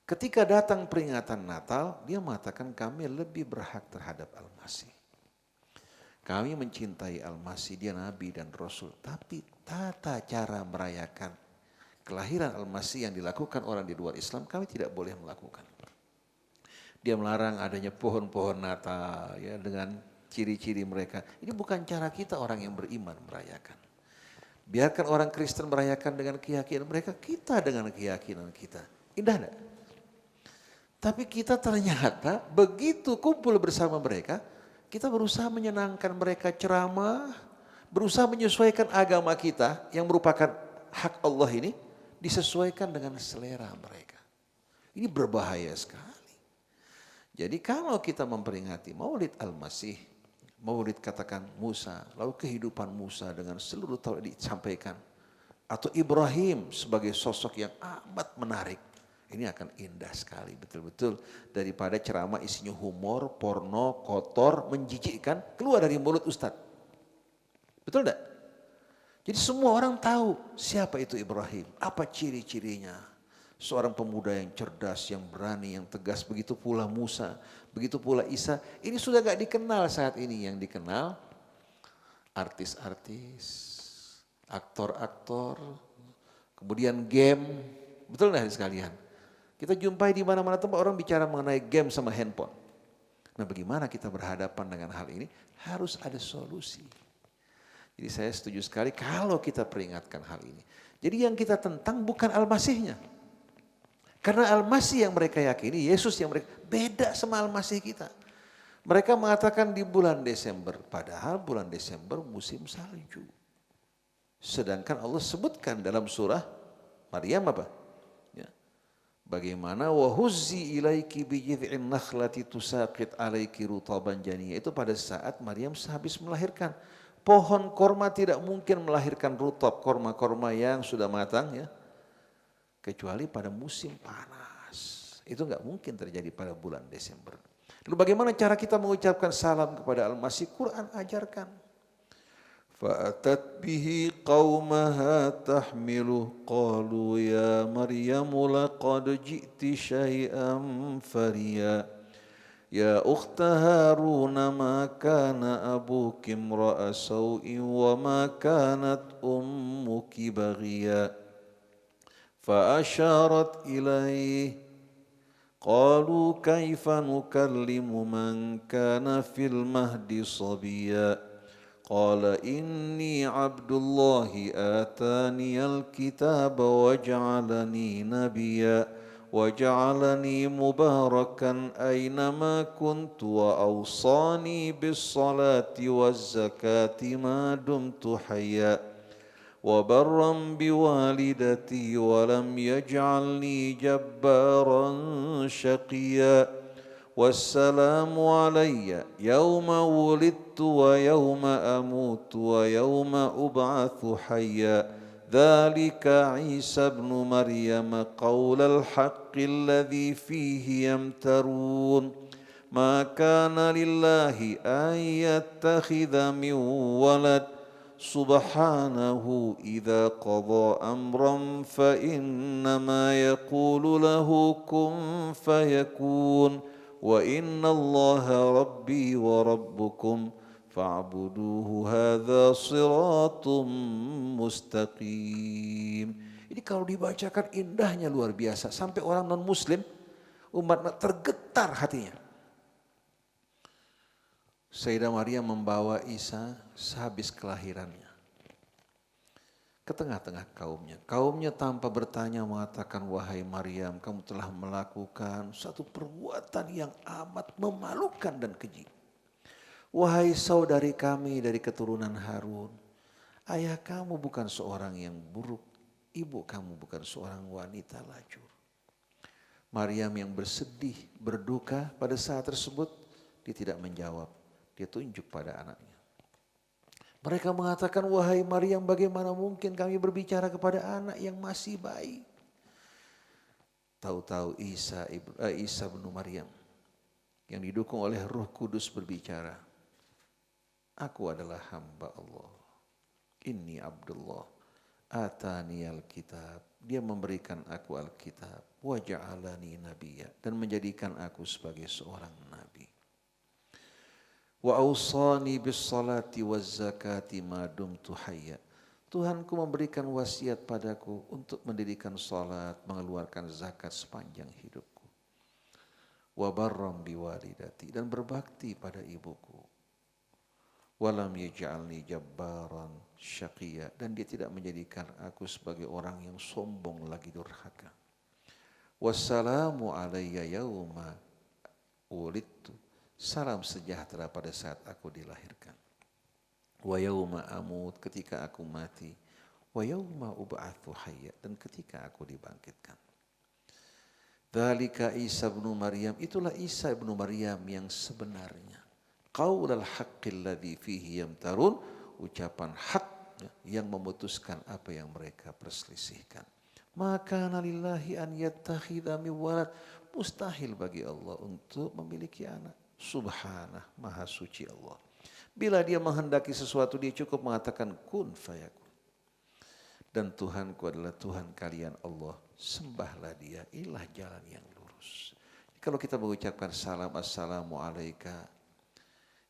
Ketika datang peringatan Natal, dia mengatakan kami lebih berhak terhadap Al-Masih. Kami mencintai Al-Masih, dia Nabi dan Rasul. Tapi tata cara merayakan kelahiran Al-Masih yang dilakukan orang di luar Islam, kami tidak boleh melakukan. Dia melarang adanya pohon-pohon Natal ya dengan ciri-ciri mereka. Ini bukan cara kita orang yang beriman merayakan. Biarkan orang Kristen merayakan dengan keyakinan mereka, kita dengan keyakinan kita. Indah enggak? Tapi kita ternyata begitu kumpul bersama mereka, kita berusaha menyenangkan mereka, ceramah, berusaha menyesuaikan agama kita yang merupakan hak Allah ini disesuaikan dengan selera mereka. Ini berbahaya sekali. Jadi kalau kita memperingati Maulid Al-Masih, Maulid katakan Musa, lalu kehidupan Musa dengan seluruh tauhid disampaikan, atau Ibrahim sebagai sosok yang amat menarik, ini akan indah sekali betul-betul daripada ceramah isinya humor, porno, kotor, menjijikkan keluar dari mulut Ustadz. Betul enggak? Jadi semua orang tahu siapa itu Ibrahim, apa ciri-cirinya. Seorang pemuda yang cerdas, yang berani, yang tegas. Begitu pula Musa, begitu pula Isa. Ini sudah gak dikenal saat ini. Yang dikenal artis-artis, aktor-aktor, kemudian game. Betul gak sekalian? Kita jumpai di mana-mana tempat orang bicara mengenai game sama handphone. Nah, bagaimana kita berhadapan dengan hal ini? Harus ada solusi. Jadi saya setuju sekali kalau kita peringatkan hal ini. Jadi yang kita tentang bukan Al-Masihnya. Karena Al-Masih yang mereka yakini, Yesus yang mereka, beda sama Al-Masih kita. Mereka mengatakan di bulan Desember, padahal bulan Desember musim salju. Sedangkan Allah sebutkan dalam surah Maryam apa? Ya. Bagaimana wahuzzi ilaiki bijid'in nakhlati tusaqit alaiki rutaban janiyya. Itu pada saat Maryam sehabis melahirkan. Pohon korma tidak mungkin melahirkan rutab, korma-korma yang sudah matang ya. Kecuali pada musim panas. Itu enggak mungkin terjadi pada bulan Desember. Lalu bagaimana cara kita mengucapkan salam kepada Al-Masih? Quran ajarkan. Fa'atat bihi qaumaha tahmiluh qalu ya Maryamu laqad ji'ti syai'an fariya. Ya ukhta Harun ma kana abuki imra'a saw'in wa ma kanat ummuki baghiya. فأشارت إليه قالوا كيف نكلم من كان في المهد صبيا قال إني عبد الله آتاني الكتاب وجعلني نبيا وجعلني مباركا أينما كنت وأوصاني بالصلاة والزكاة ما دمت حيا وبرا بوالدتي ولم يجعلني جبارا شقيا والسلام علي يوم ولدت ويوم أموت ويوم أبعث حيا ذلك عيسى ابن مريم قول الحق الذي فيه يمترون ما كان لله أن يتخذ من ولد سبحانه إذا قضى أمرا فإنما يقول له كن فيكون وإن الله ربي وربكم فاعبدوه هذا صراط مستقيم. Ini kalau dibacakan indahnya luar biasa sampai orang non muslim umat tergetar hatinya. Sayyidah Maryam membawa Isa sehabis kelahirannya ke tengah-tengah kaumnya. Kaumnya tanpa bertanya mengatakan, wahai Maryam, kamu telah melakukan satu perbuatan yang amat memalukan dan keji. Wahai saudari kami dari keturunan Harun, ayah kamu bukan seorang yang buruk, ibu kamu bukan seorang wanita lajur. Maryam yang bersedih, berduka pada saat tersebut, dia tidak menjawab. Dia tunjuk pada anaknya. Mereka mengatakan, wahai Maryam, bagaimana mungkin kami berbicara kepada anak yang masih bayi? Tahu-tahu Isa bin Maryam yang didukung oleh Roh Kudus berbicara, aku adalah hamba Allah. Inni Abdullah, atani al-kitab. Dia memberikan aku Alkitab. Wa ja'alani nabiyya, dan menjadikan aku sebagai seorang nabi. Wa awsani bis salati waz zakati ma dumtu hayya. Tuhanku memberikan wasiat padaku untuk mendirikan salat, mengeluarkan zakat sepanjang hidupku. Wa barram biwalidati, dan berbakti pada ibuku. Walam yaj'alni jabbaran syaqiyya, dan dia tidak menjadikan aku sebagai orang yang sombong lagi durhaka. Wassalamu alayya yauma wulidtu, salam sejahtera pada saat aku dilahirkan. Wa yauma amut, ketika aku mati. wa yauma ub'atsu hayya, dan ketika aku dibangkitkan. Dzalika Isa bin Maryam, itulah Isa bin Maryam yang sebenarnya. Qaulul haqqil ladzi fihi yamtarun, ucapan hak yang memutuskan apa yang mereka perselisihkan. Maka lillahi an yattakhidha min walad, mustahil bagi Allah untuk memiliki anak. Subhanah, maha suci Allah. Bila dia menghendaki sesuatu, dia cukup mengatakan kun fayakun. Dan Tuhanku adalah Tuhan kalian Allah, sembahlah dia, inilah jalan yang lurus. Kalau kita mengucapkan salam, assalamu alaika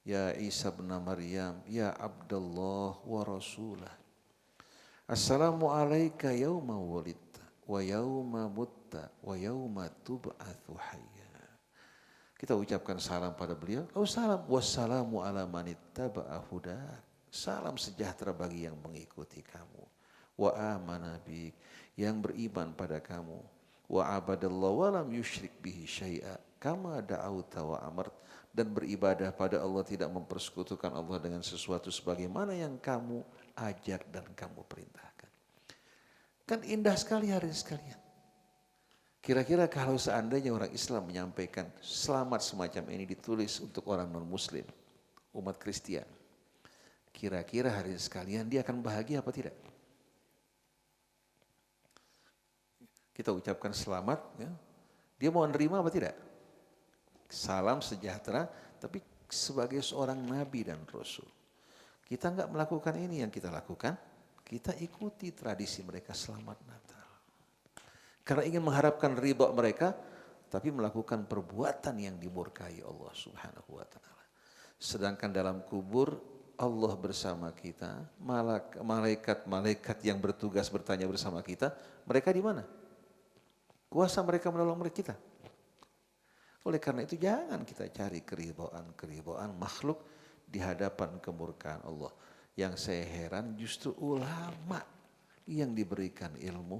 ya Isa bin Maryam, ya Abdullah wa Rasulah. Assalamu alaika yauma wulidta wa yauma mutta wa yauma tub'atsu hayya. Kita ucapkan salam pada beliau, lalu salam, wassalamu ala manittaba'a hudak. Salam sejahtera bagi yang mengikuti kamu. Wa amana bik, yang beriman pada kamu. Wa abadallah wa lam yusyrik bihi syai'a kama da'auta wa amart, dan beribadah pada Allah, tidak mempersekutukan Allah dengan sesuatu sebagaimana yang kamu ajak dan kamu perintahkan. Kan indah sekali hari sekalian. Kira-kira kalau seandainya orang Islam menyampaikan selamat semacam ini ditulis untuk orang non-muslim, umat Kristen, kira-kira hari sekalian dia akan bahagia apa tidak? Kita ucapkan selamat, ya. Dia mau menerima apa tidak? Salam sejahtera, tapi sebagai seorang nabi dan rasul. Kita enggak melakukan ini, yang kita lakukan, kita ikuti tradisi mereka selamat Natal. Karena ingin mengharapkan ridha mereka, tapi melakukan perbuatan yang dimurkai Allah Subhanahu wa taala. Sedangkan dalam kubur Allah bersama kita, malaikat-malaikat yang bertugas bertanya bersama kita, mereka di mana? Kuasa mereka menolong kita. Oleh karena itu jangan kita cari keridhaan makhluk di hadapan kemurkaan Allah. Yang saya heran justru ulama yang diberikan ilmu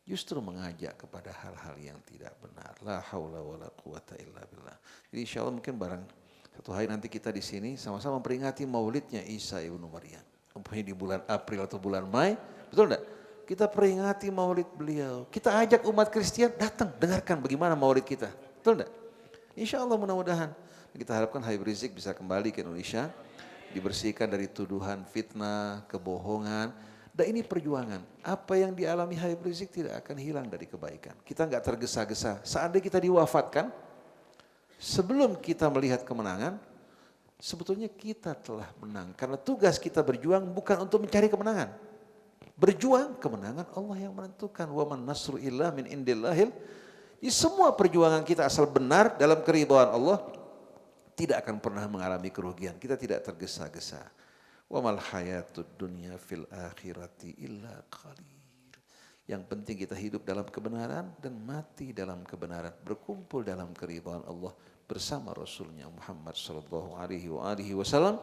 justru mengajak kepada hal-hal yang tidak benar. La haula wala quwata illa billah. Jadi insyaallah mungkin barang satu hari nanti kita di sini sama-sama memperingati maulidnya Isa ibnu Maryam. Umpamanya di bulan April atau bulan Mei, betul enggak? Kita peringati maulid beliau. Kita ajak umat Kristen datang, dengarkan bagaimana maulid kita. Betul enggak? Insya Allah mudah-mudahan. Kita harapkan Habib Rizik bisa kembali ke Indonesia. Dibersihkan dari tuduhan fitnah, kebohongan. Dan ini perjuangan. Apa yang dialami Habib Rizik tidak akan hilang dari kebaikan. Kita enggak tergesa-gesa. Seandainya kita diwafatkan, sebelum kita melihat kemenangan, sebetulnya kita telah menang. Karena tugas kita berjuang bukan untuk mencari kemenangan. Berjuang, kemenangan Allah yang menentukan. Wa man nasru illa min indillahil. Jadi semua perjuangan kita asal benar dalam keridhaan Allah, tidak akan pernah mengalami kerugian. Kita tidak tergesa-gesa. Wa mal hayatud dunya fil akhirati illa qalil. Yang penting kita hidup dalam kebenaran dan mati dalam kebenaran. Berkumpul dalam keridhaan Allah bersama Rasulnya Muhammad sallallahu alaihi wasallam.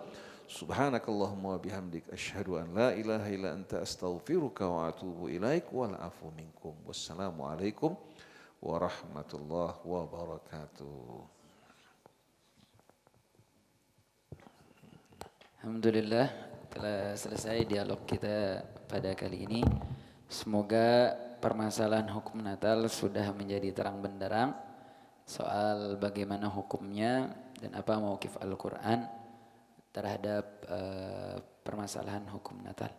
Subhanakallahumma wa bihamdik asyhadu an la ilaha illa anta astaghfiruka wa atubu ilaik wal afu minkum. Wassalamu alaikum warahmatullahi wabarakatuh. Alhamdulillah telah selesai dialog kita pada kali ini. Semoga permasalahan hukum Natal sudah menjadi terang benderang soal bagaimana hukumnya dan apa mauqif Al-Quran terhadap permasalahan hukum Natal.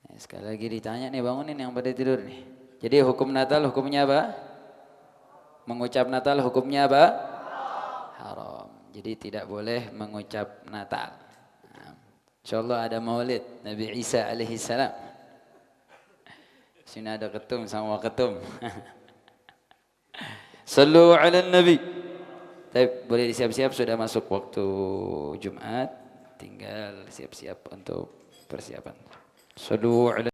Nah, sekali lagi ditanya nih, bangunin yang pada tidur nih. Jadi hukum Natal hukumnya apa? Mengucap Natal hukumnya apa? Haram. Jadi tidak boleh mengucap Natal. Nah, InsyaAllah ada maulid Nabi Isa alaihi salam. Sini ada ketum sama ketum. Sallu ala Nabi. Tapi boleh disiap-siap, sudah masuk waktu Jumat. Tinggal siap-siap untuk persiapan. Sallu ala